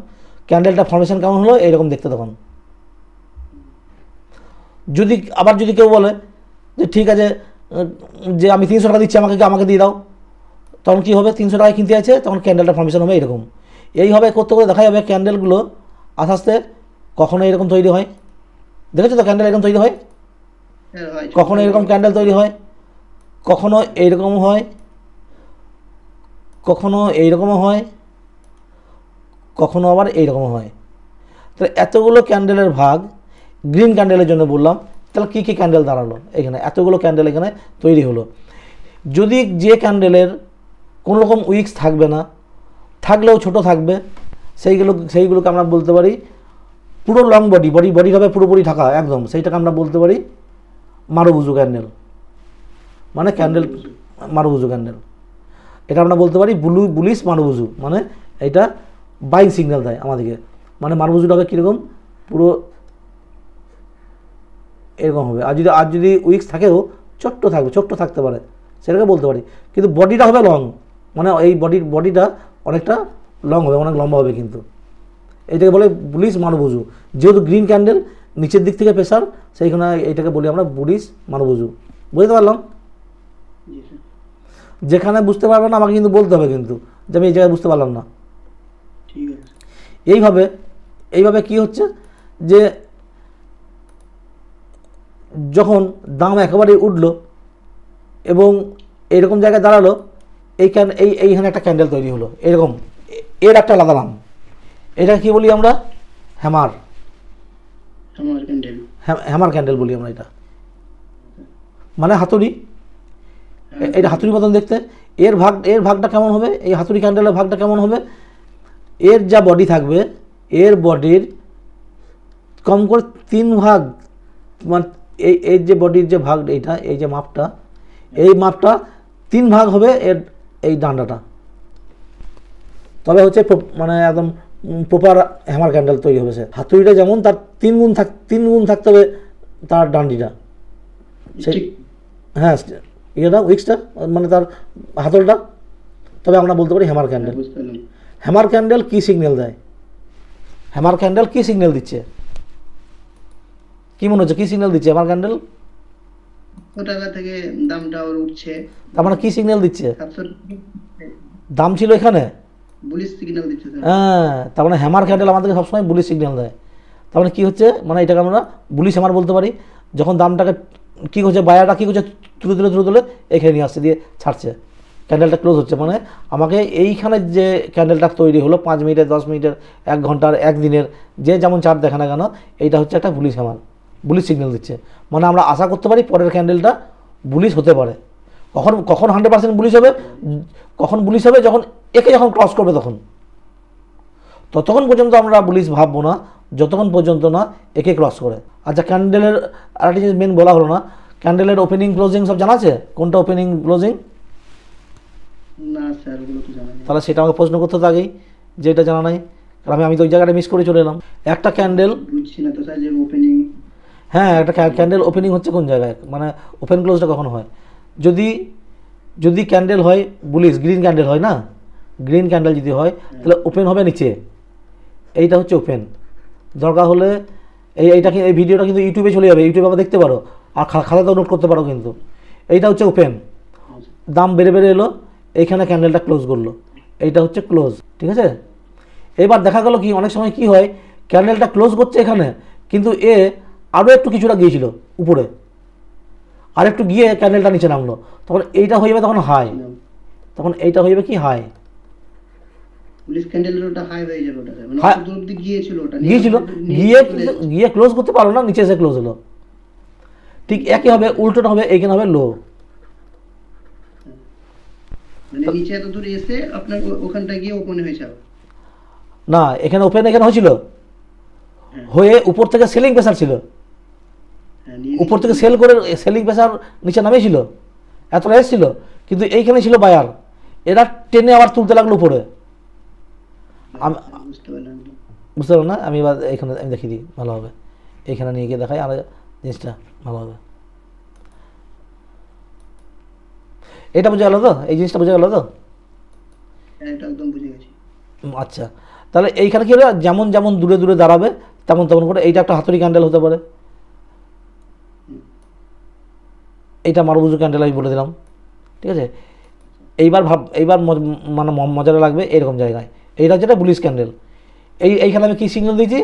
ক্যান্ডেলটা ফর্মেশন কেমন হলো, এইরকম দেখতে তখন। যদি কেউ বলে যে ঠিক আছে, যে আমি 300 টাকা দিচ্ছি, আমাকে দিয়ে দাও, তখন কী হবে, 300 টাকায় কিনতে আছে, তখন ক্যান্ডেলটা ফর্মেশন হবে এরকম। এইভাবে করতে করতে দেখা যাবে ক্যান্ডেলগুলো আস্তে আস্তে কখনো এরকম তৈরি হয়, দেখেছো তো ক্যান্ডেল এরকম তৈরি হয়, কখনো এরকম ক্যান্ডেল তৈরি হয়, কখনো এইরকম হয়, কখনো এইরকমও হয়, কখনো আবার এইরকম হয়। তো এতগুলো ক্যান্ডেলের ভাগ, গ্রিন ক্যান্ডেলের জন্য বললাম, তাহলে কী কী ক্যান্ডেল দাঁড়ালো এখানে, এতগুলো ক্যান্ডেল এখানে তৈরি হলো। যদি যে ক্যান্ডেলের কোনো রকম উইক্স থাকবে না, থাকলেও ছোট থাকবে, সেইগুলোকে আমরা বলতে পারি পুরো লং বডি হবে পুরোপুরি ঢাকা একদম, সেইটাকে আমরা বলতে পারি মারুবুজু ক্যান্ডেল, মানে ক্যান্ডেল মারুবুজু ক্যান্ডেল। এটা আমরা বলতে পারি বুলিশ মারুবুজু, মানে এটা বাইং সিগন্যাল দেয় আমাদেরকে। মানে মারুবুজুটা হবে কীরকম, পুরো এরকম হবে। আর যদি উইক্স থাকেও ছোট্ট থাকতে পারে, সেটাকে বলতে পারি। কিন্তু বডিটা হবে লং, মানে এই বডিটা অনেকটা লং হবে, অনেক লম্বা হবে। কিন্তু এটাকে বলে বুলিশ মারুবুজু। যেহেতু গ্রিন ক্যান্ডেল, নিচের দিক থেকে প্রেসার, সেইখানে এইটাকে বলি আমরা বুলিশ মারুবুজু। বুঝতে পারলাম? জি স্যার। যেখানে বুঝতে পারবে না আমাকে কিন্তু বলতে হবে, কিন্তু যে আমি এই জায়গায় বুঝতে পারলাম না। ঠিক আছে। এইভাবে কি হচ্ছে যে যখন দাম একেবারে উঠলো এবং এরকম জায়গায় দাঁড়ালো, এইখানে একটা ক্যান্ডেল তৈরি হলো এরকম, এর একটা আলাদা নাম। এটা কি বলি আমরা? Hammer candle. হ্যামার ক্যান্ডেল বলি আমরা এটা, মানে হাতুড়ি। এটা হাতুড়ি মতন দেখতে। এর ভাগটা কেমন হবে, এই হাতুড়ি ক্যান্ডেলের ভাগটা কেমন হবে, এর যা বডি থাকবে, এর বডির কম করে 3 ভাগ, মানে এই যে বডির যে ভাগ, এই যে মাপটা, এই মাপটা 3 ভাগ হবে এর এই ডান্ডাটা। তবে হচ্ছে মানে একদম প্রপার হ্যামার ক্যান্ডেল তৈরি হবে। সে হাতুড়িটা যেমন তার 3 গুণ থাকতে হবে তার ডান্ডিটা, হ্যাঁ ইয়েটা উইক্সটা, মানে তার হাতলটা। তবে আমরা বলতে পারি হ্যামার ক্যান্ডেল। হ্যামার ক্যান্ডেল কী সিগন্যাল দেয়? হ্যামার ক্যান্ডেল কী সিগন্যাল দিচ্ছে? কি মনে হচ্ছে, কী সিগন্যাল দিচ্ছে হ্যামার ক্যান্ডেল? টাকা থেকে দামটা ওর উঠছে, তার মানে কী সিগন্যাল দিচ্ছে? 700 দাম ছিল এখানে, বুলিশ সিগন্যাল দিচ্ছে স্যার। হ্যাঁ, তার মানে হ্যামার ক্যান্ডেল আমাদেরকে সবসময় বুলিশ সিগন্যাল দেয়। তার মানে কী হচ্ছে, মানে এটাকে আমরা বুলিশ হ্যামার বলতে পারি। যখন দামটাকে কী করছে, বায়ারটা কী করছে, তুলে এখানে নিয়ে আসছে, দিয়ে ছাড়ছে, ক্যান্ডেলটা ক্লোজ হচ্ছে। মানে আমাকে এইখানে যে ক্যান্ডেলটা তৈরি হলো 5 মিনিটের, 10 মিনিটের, 1 ঘন্টার, 1 দিনের, যে যেমন চার্ট দেখে না কেন, এইটা হচ্ছে একটা বুলিশ হ্যামার, বুলিশ সিগন্যাল দিচ্ছে। মানে আমরা আশা করতে পারি পরের ক্যান্ডেলটা বুলিশ হতে পারে। কখন 100% বুলিশ হবে, যখন একে যখন ক্রস করবে, ততক্ষণ পর্যন্ত আমরা বুলিশ ভাববো না, যতক্ষণ পর্যন্ত না একে ক্রস করে। আচ্ছা, ক্যান্ডেলের আরেকটা জিনিস মেন বলা হলো না, ক্যান্ডেলের ওপেনিং ক্লোজিং সব জানা আছে? কোনটা ওপেনিং ক্লোজিং? না স্যার, ওগুলো তো জানা নেই। তাহলে সেটা আমাকে প্রশ্ন করতে হতো আগেই, যে এটা জানা নাই, কারণ আমি তো ওই জায়গাটা মিস করে চলে এলাম। একটা ক্যান্ডেল, বুঝছি না তো স্যার যে ওপেনিং। হ্যাঁ, একটা ক্যান্ডেল ওপেনিং হচ্ছে কোন জায়গায়, মানে ওপেন ক্লোজটা কখন হয়? যদি ক্যান্ডেল হয় বুলিশ, গ্রিন ক্যান্ডেল হয় না, গ্রিন ক্যান্ডেল যদি হয় তাহলে ওপেন হবে নিচে, এইটা হচ্ছে ওপেন। দরকার হলে এই ভিডিওটা কিন্তু ইউটিউবে চলে যাবে, ইউটিউবে আবার দেখতে পারো, আর খাতাতেও নোট করতে পারো। কিন্তু এইটা হচ্ছে ওপেন, দাম বেড়ে এলো, এইখানে ক্যান্ডেলটা ক্লোজ করলো, এইটা হচ্ছে ক্লোজ। ঠিক আছে, এবার দেখা গেল কি, অনেক সময় কি হয়, ক্যান্ডেলটা ক্লোজ করছে এখানে, কিন্তু আরও একটু কিছুটা গিয়েছিল উপরে, আর একটু গিয়ে ক্যান্ডেলটা নিচে নামলো, তখন এইটা হয়ে যাবে তখন হাই, এইটা হয়ে যাবে কি হাই, পুলিশ ক্যান্ডেলের ওটা হাই হয়ে যাবে, ওটা মানে হ্যাঁ, কত অবধি গিয়েছিল, ওটা গিয়ে ক্লোজ করতে পারলো না, নিচে এসে ক্লোজ হলো। ঠিক একই হবে, উল্টোটা হবে, এইখানে হবে লো, মানে নিচে এত দূর এসে আপনার ওখানটা গিয়ে ওপেন হয়েছে না, এখানে ওপেন এখানে হয়েছিল, হয়ে উপর থেকে সেলিং প্রেসার ছিল, উপর থেকে সেলিং প্রেসার নিচে নামেছিল, এতটা এসেছিল, কিন্তু এইখানে ছিল বায়ার, এরা টেনে আবার তুলতে লাগলো উপরে। বুঝতে পারলাম না, আমি এবার এখানে আমি দেখিয়ে দিই, ভালো হবে, এইখানে নিয়ে গিয়ে দেখাই, আর জিনিসটা ভালো হবে। এটা বোঝা গেল তো, এই জিনিসটা বোঝা গেল তো? একদম বুঝে গেছি। আচ্ছা, তাহলে এইখানে কি হবে, যেমন যেমন দূরে দাঁড়াবে তেমন করে, এইটা একটা হাতুড়ি ক্যান্ডেল হতে পারে, এইটা মারুবুজু ক্যান্ডেল আমি বলে দিলাম। ঠিক আছে, এইবার মানে মজাটা লাগবে এরকম জায়গায়, এইটা যেটা বুলিশ ক্যান্ডেল, এইখানে আমি কী সিগন্যাল দিয়েছি,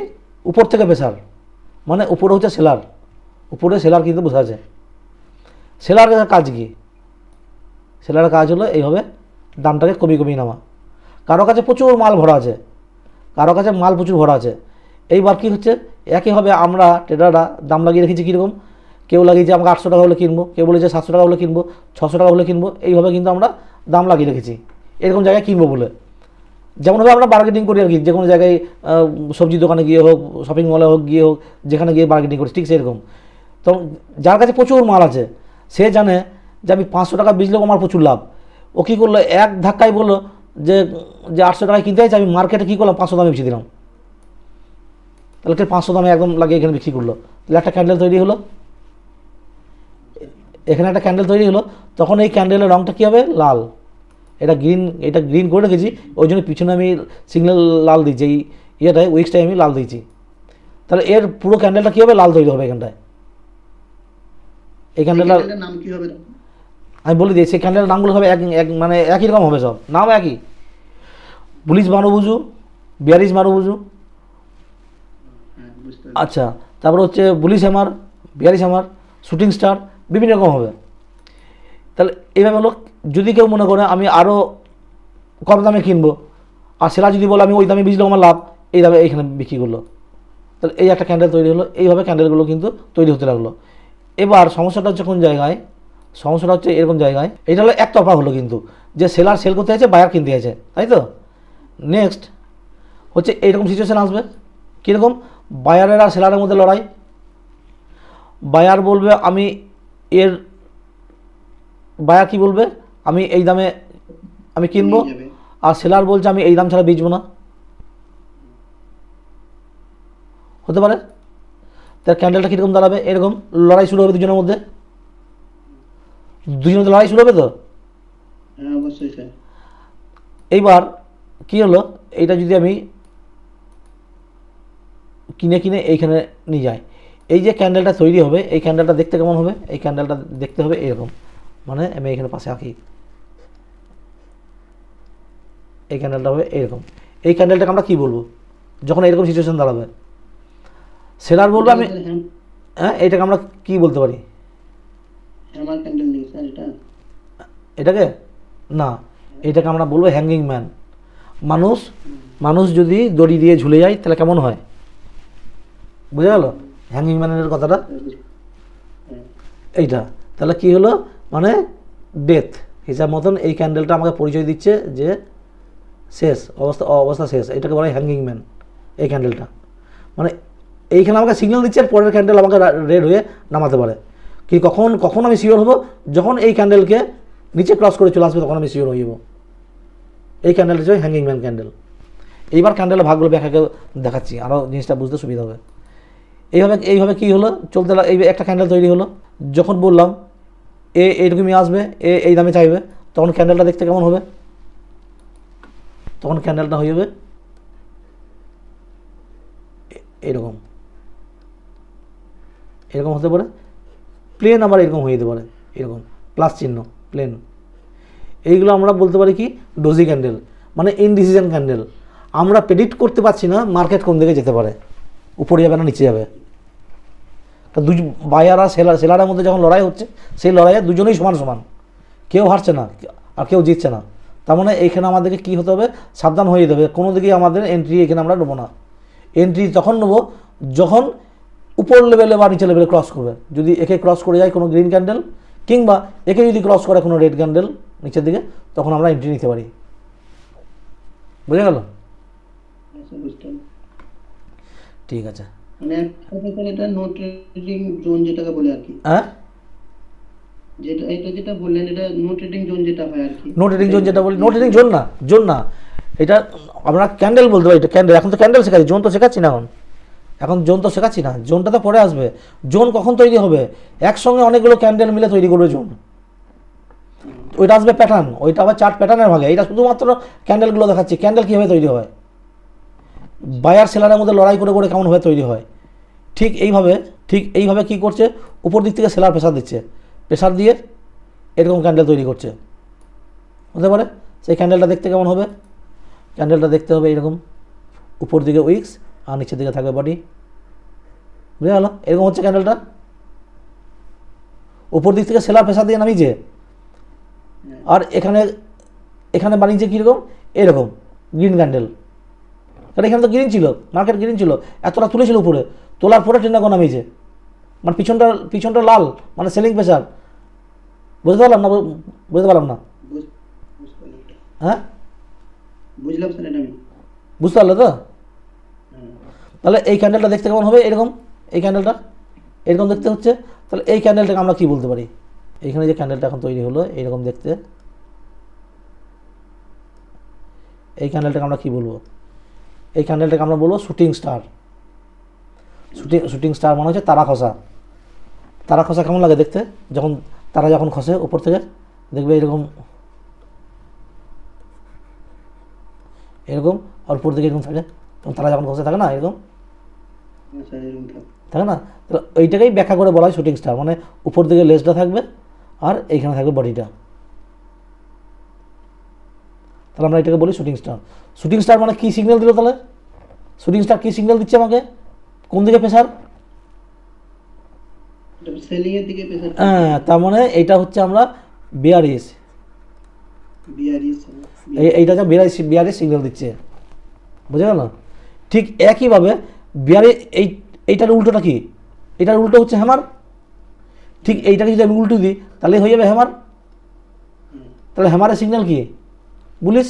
উপর থেকে প্রেসার, মানে উপরে হচ্ছে সেলার, উপরে সেলার কিন্তু বোঝা আছে। সেলারের কাজ কি? সেলারের কাজ হলো এইভাবে দামটাকে কমিয়ে নামা। কারো কাছে প্রচুর মাল ভরা আছে, কারো কাছে মাল প্রচুর ভরা আছে, এইবার কী হচ্ছে, একইভাবে আমরা ট্রেডাররা দাম লাগিয়ে রেখেছি কীরকম, কেউ লাগিয়েছে আমাকে 800 টাকা হলে কিনবো, কেউ বলেছে 700 টাকা হলে কিনবো, 600 টাকা হলে কিনবো, এইভাবে কিন্তু আমরা দাম লাগিয়ে রেখেছি এরকম জায়গায় কিনবো বলে। যেমনভাবে আমরা বার্গেনিং করি আর কি, যে কোনো জায়গায় সবজি দোকানে গিয়ে হোক, শপিং মলে হোক গিয়ে হোক, যেখানে গিয়ে বার্গেনিং করি, ঠিক সেরকম। তো যার কাছে প্রচুর মাল আছে সে জানে যে আমি 500 টাকা বেচলেও আমার প্রচুর লাভ, ও কী করলো, এক ধাক্কায় বললো যে 800 টাকায় কিনতে চাইছে, আমি মার্কেটে কী করলাম 500 দামে বেশি দিলাম, তাহলে 500 দামে একদম লাগিয়ে এখানে বিক্রি করলো, তাহলে একটা ক্যান্ডেল তৈরি হলো, এখানে একটা ক্যান্ডেল তৈরি হলো। তখন এই ক্যান্ডেলের রঙটা কী হবে, লাল। এটা গ্রিন করে রেখেছি, ওই জন্য পিছনে আমি সিগন্যাল লাল দিয়েছি, এই ইয়েটায় উইক্সটায় আমি লাল দিয়েছি। তাহলে এর পুরো ক্যান্ডেলটা কী হবে, লাল তৈরি হবে এখানটায়। এই ক্যান্ডেলটার নাম কি হবে? আমি বলে দিয়েছি, সেই ক্যান্ডেলের নামগুলো হবে এক মানে একই রকম হবে, সব নাম একই, বুলিশ মারুবুজু, বিয়ারিশ মারুবুজু, আচ্ছা, তারপরে হচ্ছে bullish hammer, bearish hammer, shooting star, বিভিন্ন রকম হবে। তাহলে এইভাবে হলো, যদি কেউ মনে করে আমি আরও কম দামে কিনবো, আর সেটা যদি বলে আমি ওই দামে বেচলেও আমার লাভ, এই দামে এইখানে বিক্রি করলো, তাহলে এই একটা ক্যান্ডেল তৈরি হলো। এইভাবে ক্যান্ডেলগুলো কিন্তু তৈরি হতে লাগলো। এবার সমস্যাটা হচ্ছে কোন জায়গায়, সমস্যাটা হচ্ছে এরকম জায়গায়, এটা হলো একতরফা হলো কিন্তু, যে সেলার সেল করতে আছে, বায়ার কিনতে আছে, তাই তো। নেক্সট হচ্ছে এইরকম সিচুয়েশান আসবে, কীরকম, বায়ারের আর সেলারের মধ্যে লড়াই। বায়ার বলবে আমি এর, বায়ার কী বলবে, আমি এই দামে আমি কিনবো, আর সেলার বলছে আমি এই দাম ছাড়া বেচবো না, হতে পারে। তার ক্যান্ডেলটা কীরকম দাঁড়াবে, এরকম লড়াই শুরু হবে দুজনের মধ্যে, লড়াই শুরু হবে তো। হ্যাঁ অবশ্যই স্যার। এইবার কী হলো, এইটা যদি আমি কিনে এইখানে নিয়ে যাই, এই যে ক্যান্ডেলটা তৈরি হবে, এই ক্যান্ডেলটা দেখতে কেমন হবে, এই ক্যান্ডেলটা দেখতে হবে এরকম, মানে আমি এখানে পাশে আঁকি, এই ক্যান্ডেলটা হবে এরকম। এই ক্যান্ডেলটাকে আমরা কী বলবো যখন এরকম সিচুয়েশান দাঁড়াবে, সেলার বলবো আমি, হ্যাঁ এটাকে আমরা কী বলতে পারি, হ্যামার ক্যান্ডেল নেই স্যার এটা, এটাকে না, এটাকে আমরা বলবো হ্যাঙ্গিং ম্যান। মানুষ যদি দড়ি দিয়ে ঝুলে যায় তাহলে কেমন হয়, বুঝা গেল হ্যাঙ্গিং ম্যানের কথাটা, এইটা। তাহলে কি হলো, মানে ডেথ হিসাব মতন এই ক্যান্ডেলটা আমাকে পরিচয় দিচ্ছে যে শেষ অবস্থা শেষ, এটাকে বলা হয় হ্যাঙ্গিং ম্যান। এই ক্যান্ডেলটা মানে এইখানে আমাকে সিগন্যাল দিচ্ছে, আর পরের ক্যান্ডেল আমাকে রেড হয়ে নামাতে পারে। কি কখন আমি শিওর হব, যখন এই ক্যান্ডেলকে নিচে ক্রস করে চলে আসবে তখন আমি শিওর হয়ে যাব। এই ক্যান্ডেলটা হচ্ছে হ্যাঙ্গিং ম্যান ক্যান্ডেল। এইবার ক্যান্ডেলের ভাগগুলো ব্যাখ্যাকে দেখাচ্ছি, আরও জিনিসটা বুঝতে সুবিধা হবে। এইভাবে কী হলো, চলতে এই একটা ক্যান্ডেল তৈরি হলো। যখন বললাম এইরকমই আসবে, এই দামে চাইবে, তখন ক্যান্ডেলটা দেখতে কেমন হবে, তখন ক্যান্ডেলটা হয়ে যাবে এরকম, এরকম হতে পারে প্লেন, আবার এরকম হয়ে যেতে পারে এরকম প্লাস চিহ্ন প্লেন। এইগুলো আমরা বলতে পারি কি ডোজি ক্যান্ডেল, মানে ইনডিসিশন ক্যান্ডেল। আমরা প্রেডিক্ট করতে পারছি না মার্কেট কোন দিকে যেতে পারে, উপরে যাবে না নিচে যাবে। তা বায়ার আর সেলারের মধ্যে যখন লড়াই হচ্ছে, সেই লড়াইয়ে দুজনেই সমান সমান, কেউ হারছে না আর কেউ জিতছে না। তার মানে এইখানে আমাদেরকে কী হতে হবে, সাবধান হয়ে যেতে হবে। কোনো দিকেই আমাদের এন্ট্রি এখানে আমরা নেবো না। এন্ট্রি তখন নেবো যখন উপর লেভেলে বা নিচে লেভেলে ক্রস করবে। যদি একে ক্রস করে যায় কোনো গ্রিন ক্যান্ডেল, কিংবা একে যদি ক্রস করে কোনো রেড ক্যান্ডেল নিচের দিকে, তখন আমরা এন্ট্রি নিতে পারি। বুঝে গেল? ঠিক আছে। মানে এটা নো ট্রেডিং জোন যেটাকে বলে আর কি, হ্যাঁ যেটা বললেন, এটা নো ট্রেডিং জোন যেটা হয় আর কি। নো ট্রেডিং জোন যেটা বলি, নো ট্রেডিং জোন না, এটা আমরা ক্যান্ডেল বলতে পারি। এটা ক্যান্ডেল, এখন তো ক্যান্ডেল শেখাচ্ছি, জোন তো শেখাচ্ছি না। এখন জোন তো শেখাচ্ছি না, জোনটা তো পরে আসবে। জোন কখন তৈরি হবে, একসঙ্গে অনেকগুলো ক্যান্ডেল মিলে তৈরি করবে জোন, ওইটা আসবে প্যাটার্ন, ওইটা আবার চার্ট প্যাটার্নের ভাগে। এটা শুধুমাত্র ক্যান্ডেলগুলো দেখাচ্ছি, ক্যান্ডেল কীভাবে তৈরি হয়, বায়ার সেলারের মধ্যে লড়াই করে করে কেমনভাবে তৈরি হয়। ঠিক এইভাবে কী করছে, উপর দিক থেকে সেলার প্রেসার দিচ্ছে, প্রেসার দিয়ে এরকম ক্যান্ডেল তৈরি করছে, হতে পারে। সেই ক্যান্ডেলটা দেখতে কেমন হবে, ক্যান্ডেলটা দেখতে হবে এরকম, উপর দিকে উইক্স আর নিচের দিকে থাকবে বডি। বুঝে গেল? এরকম হচ্ছে ক্যান্ডেলটা, উপর দিক থেকে সেলার প্রেসার দিয়ে নামিয়েছে, আর এখানে বানিয়েছে কীরকম, এরকম গ্রিন ক্যান্ডেল। কারণ এখানে তো গ্রিন ছিল, মার্কেট গ্রিন ছিল, এতটা তুলেছিল উপরে, তোলার পরে ট্রেন্ড এখন নামিয়েছে, মানে পিছনটা লাল, মানে সেলিং প্রেশার। বুঝতে পারলাম না? বুঝতে পারলাম না। হ্যাঁ, বুঝলাম স্যার, এটা আমি বুঝতে পারলে তো? তাহলে এই ক্যান্ডেলটা দেখতে কেমন হবে? এরকম, এই ক্যান্ডেলটা এরকম দেখতে হচ্ছে। তাহলে এই ক্যান্ডেলটাকে আমরা কি বলতে পারি? এইখানে যে ক্যান্ডেলটা এখন তৈরি হলো এইরকম দেখতে, এই ক্যান্ডেলটাকে আমরা কি বলবো? এই ক্যান্ডেলটাকে আমরা বলবো শুটিং স্টার। শুটিং স্টার মানে হচ্ছে তারা খসা। তারা খসা কেমন লাগে দেখতে? যখন তারা যখন খসে উপর থেকে, দেখবে এরকম এরকম, আর উপর দিকে এরকম থাকে, তখন তারা যখন খসে থাকে না, এরকম থাকে না? তো এইটাকেই ব্যাখ্যা করে বলা হয় শুটিং স্টার, মানে উপর দিকে লেজটা থাকবে আর এইখানে থাকবে বডিটা। তাহলে আমরা এটাকে বলি শুটিং স্টার। শুটিং স্টার মানে কী সিগন্যাল দিল তাহলে? শুটিং স্টার কী সিগন্যাল দিচ্ছে আমাকে? কোন দিকে প্রেসার? সেলিং এর দিকে প্রেসার। হ্যাঁ, তার মানে এইটা হচ্ছে আমরা বিআরএস, এইটা হচ্ছে বিআরএস সিগন্যাল দিচ্ছে। বুঝে গেল? ঠিক একইভাবে বিআরএস এইটার উল্টোটা কি? এটার উল্টো হচ্ছে হ্যামার। ঠিক এইটাকে যদি আমি উল্টো দিই তাহলে হয়ে যাবে হ্যামার। তাহলে হ্যামারের সিগন্যাল কি? বুলিশ।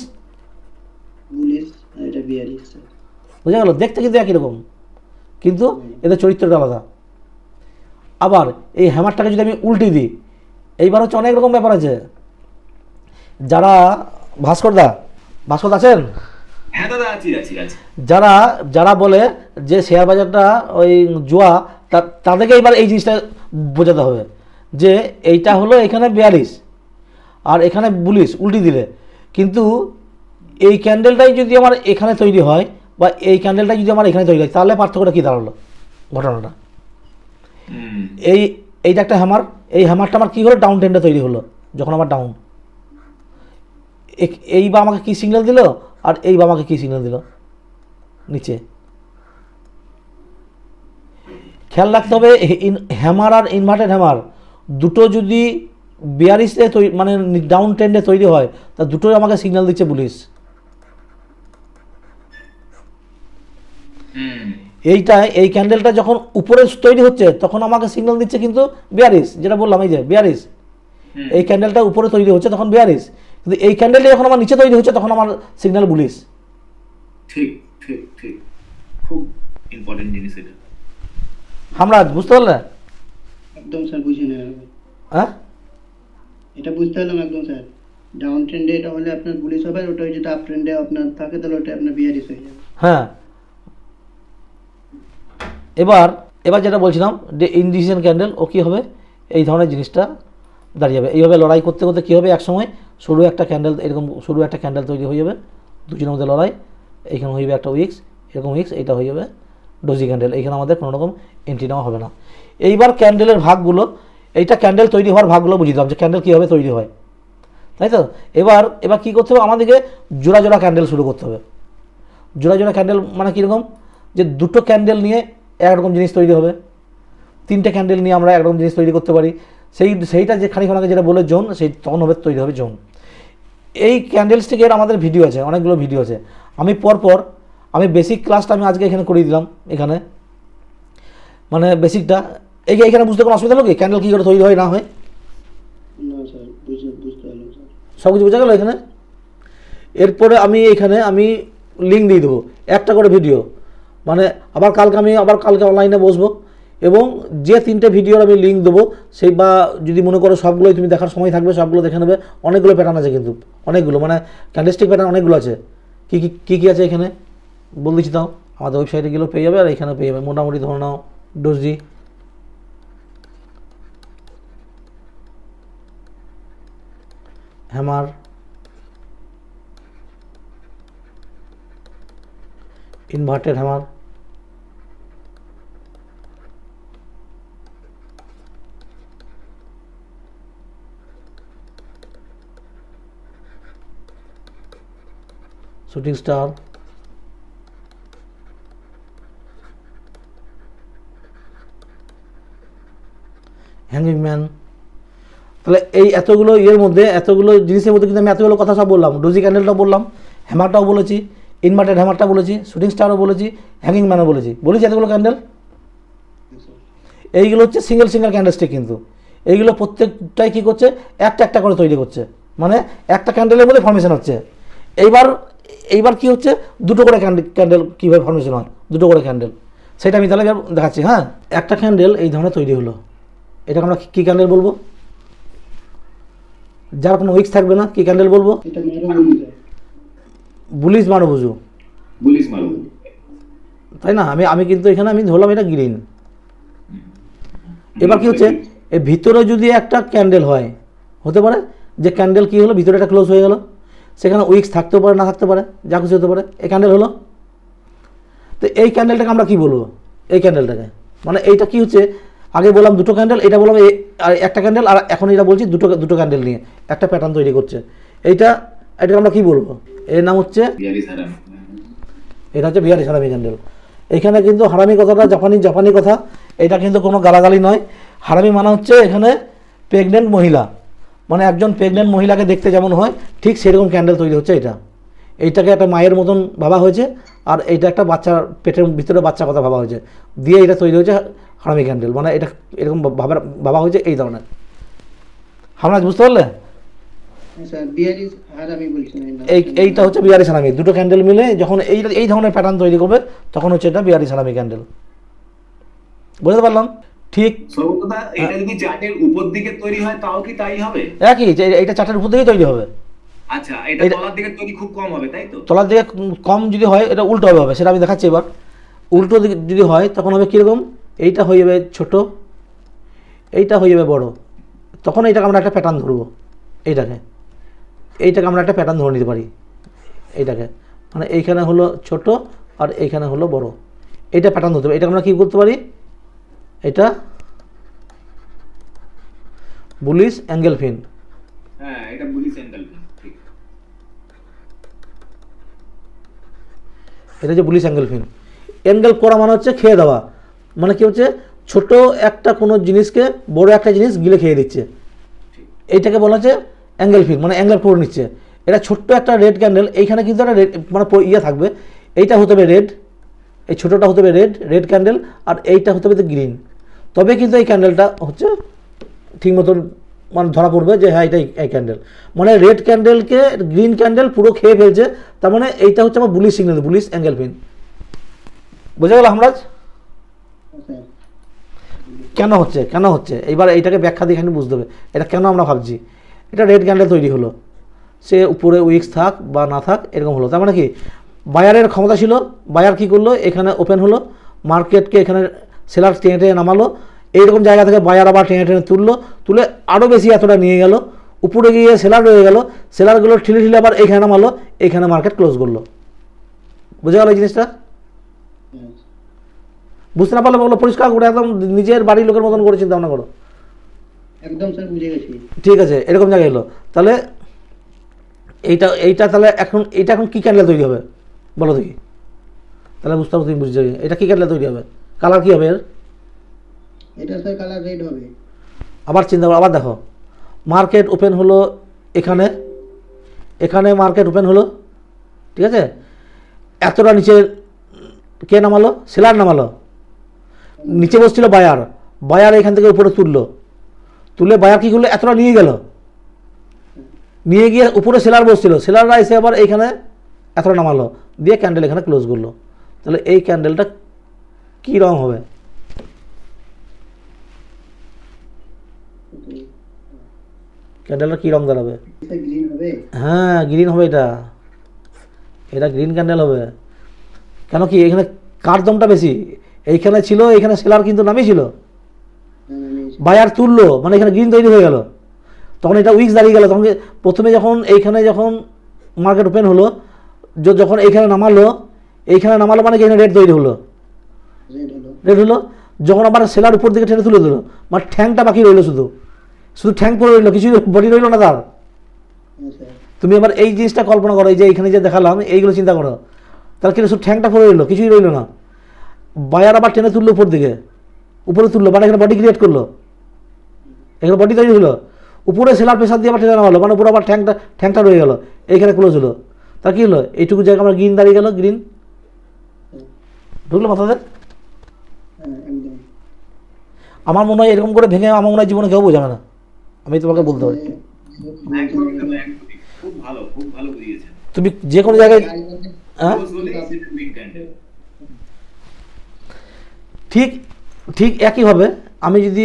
বুঝে গেল? দেখতে কিন্তু একই রকম, কিন্তু এদের চরিত্রটা আলাদা। আবার এই হ্যামারটাকে যদি আমি উল্টে দিই, এইবার হচ্ছে অনেক রকম ব্যাপার আছে। যারা ভাস্কর আছেন? হ্যাঁ দাদা, আছি। যারা বলে যে শেয়ার বাজারটা ওই জুয়া, তাদেরকে এবার এই জিনিসটা বোঝাতে হবে যে এইটা হলো এখানে 42 আর এখানে বুলিশ উল্টি দিলে, কিন্তু এই ক্যান্ডেলটাই যদি আমার এখানে তৈরি হয় বা এই ক্যান্ডেলটাই যদি আমার এখানে তৈরি হয়, তাহলে পার্থক্যটা কী দাঁড়ালো ঘটনাটা? এইটা একটা হ্যামার, এই হ্যামারটা আমার কী হলো? ডাউন ট্রেন্ডে তৈরি হলো। যখন আমার ডাউন, এই বা আমাকে কী সিগন্যাল দিল আর এই বা আমাকে কী সিগন্যাল দিল নিচে? খেয়াল রাখতে হবে হ্যামার আর ইনভার্টেড হ্যামার দুটো যদি 42-এ মানে ডাউন ট্রেন্ডে তৈরি হয়, তা দুটোই আমাকে সিগন্যাল দিচ্ছে বুলিশ। এই ক্যান্ডেলটা যখন উপরে তৈরি হচ্ছে তখন আমাকে সিগন্যাল দিচ্ছে কিন্তু 42, যেটা বললাম এই যে 42, এই ক্যান্ডেলটা উপরে তৈরি হচ্ছে তখন 42, কিন্তু এই ক্যান্ডেলটা যখন আমার নিচে তৈরি হচ্ছে তখন আমার সিগন্যাল বুলিশ। ঠিক, খুব ইম্পর্টেন্ট জিনিস এটা। আমরা বুঝতে পারলে? একদম স্যার, বুঝে নেবেন। হ্যাঁ, এটা বুঝতে পারলাম একদম স্যার। ডাউন ট্রেন্ডে এটা হলে আপনার বুলিশ হবে, আর ওটা যদি আপ ট্রেন্ডে আপনার থাকে তাহলে ওটা আপনার বিয়ারিশ হয়ে যাবে। হ্যাঁ। এবার যেটা বলছিলাম যে ইনডিসিশন ক্যান্ডেল ও কী হবে? এই ধরনের জিনিসটা দাঁড়িয়ে যাবে। এইভাবে লড়াই করতে করতে কী হবে? একসময় সরু একটা ক্যান্ডেল তৈরি হয়ে যাবে, দুজনের মধ্যে লড়াই। এইখানে হয়ে যাবে একটা উইক্স, এরকম উইক্স, এইটা হয়ে যাবে ডোজি ক্যান্ডেল। এইখানে আমাদের কোনো রকম এন্ট্রি নেওয়া হবে না। এইবার ক্যান্ডেলের ভাগগুলো, এইটা ক্যান্ডেল তৈরি হওয়ার ভাগগুলো বুঝিয়ে দিলাম যে ক্যান্ডেল কীভাবে তৈরি হয়, তাই তো? এবার কী করতে হবে? আমাদেরকে জোড়া ক্যান্ডেল শুরু করতে হবে। জোড়া ক্যান্ডেল মানে কীরকম? যে দুটো ক্যান্ডেল নিয়ে একরকম জিনিস তৈরি হবে, তিনটে ক্যান্ডেল নিয়ে আমরা একরকম জিনিস তৈরি করতে পারি। সেইটা যে খানিক্ষণ আগে যেটা বলে জোন, সেই তখন তৈরি হবে জোন। এই ক্যান্ডেলস্টিকের আমাদের ভিডিও আছে, অনেকগুলো ভিডিও আছে। আমি বেসিক ক্লাসটা আমি আজকে এখানে করিয়ে দিলাম। এখানে মানে বেসিকটা এইখানে বুঝতে কোনো অসুবিধা হলো কি? ক্যান্ডেল কী করে তৈরি হয় না হয়? সব কিছু বোঝা গেল এখানে? এরপরে আমি লিঙ্ক দিয়ে দেবো একটা করে ভিডিও, মানে আবার কালকে অনলাইনে বসবো এবং যে 3টে ভিডিওর আমি লিঙ্ক দেবো, সেই বা যদি মনে করো সবগুলোই তুমি দেখার সময় থাকবে সবগুলো দেখে নেবে। অনেকগুলো প্যাটার্ন আছে, কিন্তু অনেকগুলো মানে ক্যান্ডেলস্টিক প্যাটার্ন অনেকগুলো আছে। কী আছে এখানে বল দিচ্ছি, তাও আমাদের ওয়েবসাইটে গেলেও পেয়ে যাবে আর এখানে পেয়ে যাবে। মোটামুটি ধরে নাও doji, hammer, inverted hammer, shooting star, hanging man. তাহলে এই এতগুলো জিনিসের মধ্যে কিন্তু আমি এতগুলো কথা সব বললাম। ডোজি ক্যান্ডেলটাও বললাম, হ্যামারটাও বলেছি, ইনভার্টেড হ্যামারটা বলেছি, শুটিং স্টারও বলেছি, হ্যাঙ্গিং ম্যানও বলেছি, এতগুলো ক্যান্ডেল। এইগুলো হচ্ছে সিঙ্গেল ক্যান্ডেলস্টিক, কিন্তু এইগুলো প্রত্যেকটাই কী করছে, একটা করে তৈরি করছে, মানে একটা ক্যান্ডেলের মধ্যে ফর্মেশন হচ্ছে। এইবার কি হচ্ছে, দুটো করে ক্যান্ডেল কীভাবে ফর্মেশন হয়, দুটো করে ক্যান্ডেল, সেটা আমি তাহলে দেখাচ্ছি। হ্যাঁ, একটা ক্যান্ডেল এই ধরনের তৈরি হলো, এটাকে আমরা কী ক্যান্ডেল বলবো? যার কোনো উইক্স থাকবে না, কী ক্যান্ডেল বলবো? বুলিশ মারুবুজু, তাই না? আমি কিন্তু এখানে আমি ধরলাম এটা গ্রিন। এবার কি হচ্ছে, এর ভিতরে যদি একটা ক্যান্ডেল হয়, হতে পারে যে ক্যান্ডেল কী হলো, ভিতরে একটা ক্লোজ হয়ে গেল, সেখানে উইক্স থাকতেও পারে, না থাকতে পারে, যা কিছু হতে পারে, এই ক্যান্ডেল হলো। তো এই ক্যান্ডেলটাকে আমরা কী বলবো? এই ক্যান্ডেলটাকে মানে এইটা কি হচ্ছে, আগে বললাম দুটো ক্যান্ডেল, এটা বললাম আর একটা ক্যান্ডেল, আর এখন এটা বলছি দুটো ক্যান্ডেল নিয়ে একটা প্যাটার্ন তৈরি করছে। এটাকে আমরা কী বলবো? এর নাম হচ্ছে, এটা হচ্ছে বিহারি হারামি ক্যান্ডেল। এখানে কিন্তু হারামি কথাটা জাপানি কথা, এটা কিন্তু কোনো গালাগালি নয়। হারামি মানা হচ্ছে এখানে প্রেগনেন্ট মহিলা, মানে একজন প্রেগনেন্ট মহিলাকে দেখতে যেমন হয় ঠিক সেরকম ক্যান্ডেল তৈরি হচ্ছে। এইটাকে একটা মায়ের মতন ভাবা হয়েছে, আর এইটা একটা বাচ্চার পেটের ভিতরে বাচ্চা কথা ভাবা হয়েছে, দিয়ে এটা তৈরি হয়েছে হারামি ক্যান্ডেল, মানে এটা এরকম ভাবা হয়েছে এই ধরনের। আমরা বুঝতে পারলে? এইটা হচ্ছে বিহারি সালামি, দুটো ক্যান্ডেল মিলে যখন এই ধরনের প্যাটার্ন তৈরি করবে তখন হচ্ছে এটা বিহারি সালামি ক্যান্ডেল। বুঝতে পারলাম? ঠিক এটা যদি চার্টের উপর দিকে তৈরি হয় তাও কি তাই হবে? একই, এইটা চার্টের উপর দিকে তৈরি হবে। আচ্ছা, এটা তলার দিকে তৈরি খুব কম হবে, তাই তো? তলার দিকে কম যদি হয়, এটা উল্টো হবে, সেটা আমি দেখাচ্ছি। এবার উল্টো দিকে যদি হয় তখন হবে কীরকম, এইটা হয়ে যাবে ছোট, এইটা হয়ে যাবে বড়, তখন এইটাকে আমরা একটা প্যাটার্ন ধরবো। এইটাকে আমরা একটা প্যাটার্ন ধরে নিতে পারি। এইটাকে মানে এইখানে হলো ছোট আর এইখানে হলো বড়, এইটা প্যাটার্ন ধরতে পারি। এটাকে আমরা কী করতে পারি, এটা বুলিশ অ্যাঙ্গেল ফিন। হ্যাঁ, এটা বুলিশ অ্যাঙ্গেল ফিন, ঠিক। এটা হচ্ছে বুলিশ অ্যাঙ্গেল ফিন। অ্যাঙ্গেল করা মানে হচ্ছে খেয়ে দেওয়া, মানে কি হচ্ছে, ছোট একটা কোনো জিনিসকে বড় একটা জিনিস গিলে খেয়ে দিচ্ছে, এইটাকে বলা হচ্ছে অ্যাঙ্গেল ফিন, মানে অ্যাঙ্গেল করে নিচ্ছে। এটা ছোট্ট একটা রেড ক্যান্ডেল, এইখানে কিন্তু একটা রেড মানে থাকবে, এইটা হতে হবে রেড, এই ছোটোটা হতে হবে রেড ক্যান্ডেল, আর এইটা হতে হবে গ্রিন, তবে কিন্তু এই ক্যান্ডেলটা হচ্ছে ঠিক মতন মানে ধরা পড়বে যে হ্যাঁ এটাই এই ক্যান্ডেল, মানে রেড ক্যান্ডেলকে গ্রিন ক্যান্ডেল পুরো খেয়ে ফেলছে, তার মানে এইটা হচ্ছে আমার বুলিশ সিগন্যাল, বুলিশ অ্যাঙ্গেল ফিন। বুঝে গেল আমরাজ? কেন হচ্ছে এইবার এইটাকে ব্যাখ্যা দিয়ে এখানে বুঝতে হবে এটা কেন আমরা ভাবছি। এটা রেড ক্যান্ডেল তৈরি হলো, সে উপরে উইক্স থাক বা না থাক এরকম হলো, তার মানে কি বায়ারের ক্ষমতা ছিল, বায়ার কী করলো, এখানে ওপেন হলো, মার্কেটকে এখানে সেলার টেনে নামালো, এইরকম জায়গা থেকে বায়ার আবার টেনে তুলে আরও বেশি এতটা নিয়ে গেল, উপরে গিয়ে সেলার রয়ে গেল, সেলারগুলো ঠিলে আবার এইখানে নামালো, এইখানে মার্কেট ক্লোজ করলো। বুঝে গেল এই জিনিসটা? বুঝতে না পারলে বলো পরিষ্কার করে একদম নিজের বাড়ির লোকের মতন করে চিন্তা ভাবনা করো। একদম স্যার, বুঝে গেছি। ঠিক আছে, এরকম জায়গায় এলো, তাহলে এইটা তাহলে এখন কী ক্যান্ডেল তৈরি হবে বলো দেখি, তাহলে বুঝতে পারো, তুমি বুঝতে যাবে এটা কী ক্যান্ডেল তৈরি হবে, কালার কী হবে এর? এটা স্যার কালার রেড হবে। আবার চিন্তা করো, আবার দেখো, মার্কেট ওপেন হলো এখানে মার্কেট ওপেন হলো, ঠিক আছে, এতটা নিচে কে নামালো, সেলার নামালো, নিচে বসছিল বায়ার এখান থেকে উপরে তুলে বায়ার কী করলো, এতটা নিয়ে গিয়ে উপরে সেলার বসছিল, সেলাররা এসে আবার এইখানে এতটা নামালো, দিয়ে ক্যান্ডেল এখানে ক্লোজ করলো। তাহলে এই ক্যান্ডেলটা কী রং হবে? ক্যান্ডেলটা কী রং দাঁড়াবে? হ্যাঁ, গ্রিন হবে। এটা গ্রিন ক্যান্ডেল হবে। কেন কি, এখানে কার দমটা বেশি, এইখানে ছিল, এখানে সেলার কিন্তু নামিয়েছিল, বায়ার তুললো, মানে এখানে গ্রিন তৈরি হয়ে গেল, তখন এটা উইক্স দাঁড়িয়ে গেল। তখন প্রথমে যখন মার্কেট ওপেন হলো, যখন এইখানে নামালো মানে এখানে রেড তৈরি হলো, যখন আবার সেলার উপর দিকে টেনে তুলে দিল, মানে ঠ্যাংটা বাকি রইলো, শুধু ঠ্যাং পরে রইলো, কিছু বডি রইলো না তার। তুমি আবার এই জিনিসটা কল্পনা করো, এই যে এইখানে যে দেখালাম এইগুলো চিন্তা করো, তাহলে কিন্তু শুধু ঠ্যাংটা পরে রইলো, কিছুই রইলো না। বায়ার আবার টেনে তুললো উপরে তুললো, মানে এখানে বডি ক্রিয়েট করলো, এখানে বডি তৈরি হলো, উপরে সেলার প্রেসার দিয়ে আবার টেনে নেওয়া হলো, মানে উপরে আবার ঠ্যাংটা রয়ে গেল, এইখানে ক্লোজ হলো। তা কী হলো, এইটুকু জায়গা আমার গ্রিন দাঁড়িয়ে গেল, গ্রিন ঢুকলো মাথাতে। হ্যাঁ একদম। আমার মনে হয় এরকম করে ভেঙে আমার মনে হয় জীবনে কেউ বোঝাবে না, আমি তোমাকে বলতে পারি। একদমই খুব ভালো বুঝিয়েছেন। তুমি যে কোনো জায়গায়, হ্যাঁ Close হলেই সেটা green candle। ঠিক ঠিক একইভাবে আমি যদি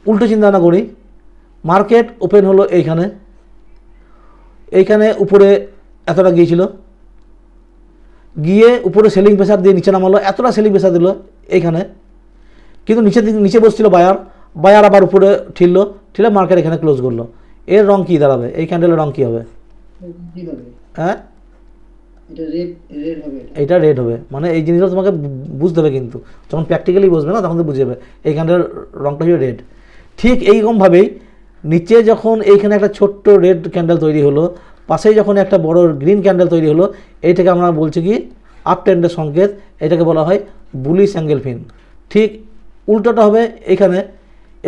উল্টো চিন্তা না করি, মার্কেট ওপেন হলো এইখানে, এইখানে উপরে এতটা গিয়েছিল, গিয়ে উপরে সেলিং প্রেসার দিয়ে নিচে নামালো, এতটা সেলিং প্রেসার দিল এইখানে, কিন্তু নিচে বসছিল বায়ার আবার উপরে ঠিলে মার্কেট এখানে ক্লোজ করলো। এর রং কী দাঁড়াবে, এই ক্যান্ডেলের রং কী হবে? কি হবে? হ্যাঁ এটা রেড হবে। এইটা রেড হবে, মানে এই জিনিসটা তোমাকে বুঝতে হবে, কিন্তু যখন প্র্যাকটিক্যালি বুঝবে না তখন তো বুঝে যাবে এই ক্যান্ডেলের রংটা হচ্ছে রেড। ঠিক এইরকমভাবেই নিচে যখন এইখানে একটা ছোট্ট রেড ক্যান্ডেল তৈরি হলো, পাশেই যখন একটা বড় গ্রিন ক্যান্ডেল তৈরি হলো, এইটাকে আমরা বলছি কি আপ ট্রেন্ডের সংকেত, এটাকে বলা হয় বুলিশ অ্যাঙ্গেল ফিন। ঠিক উল্টোটা হবে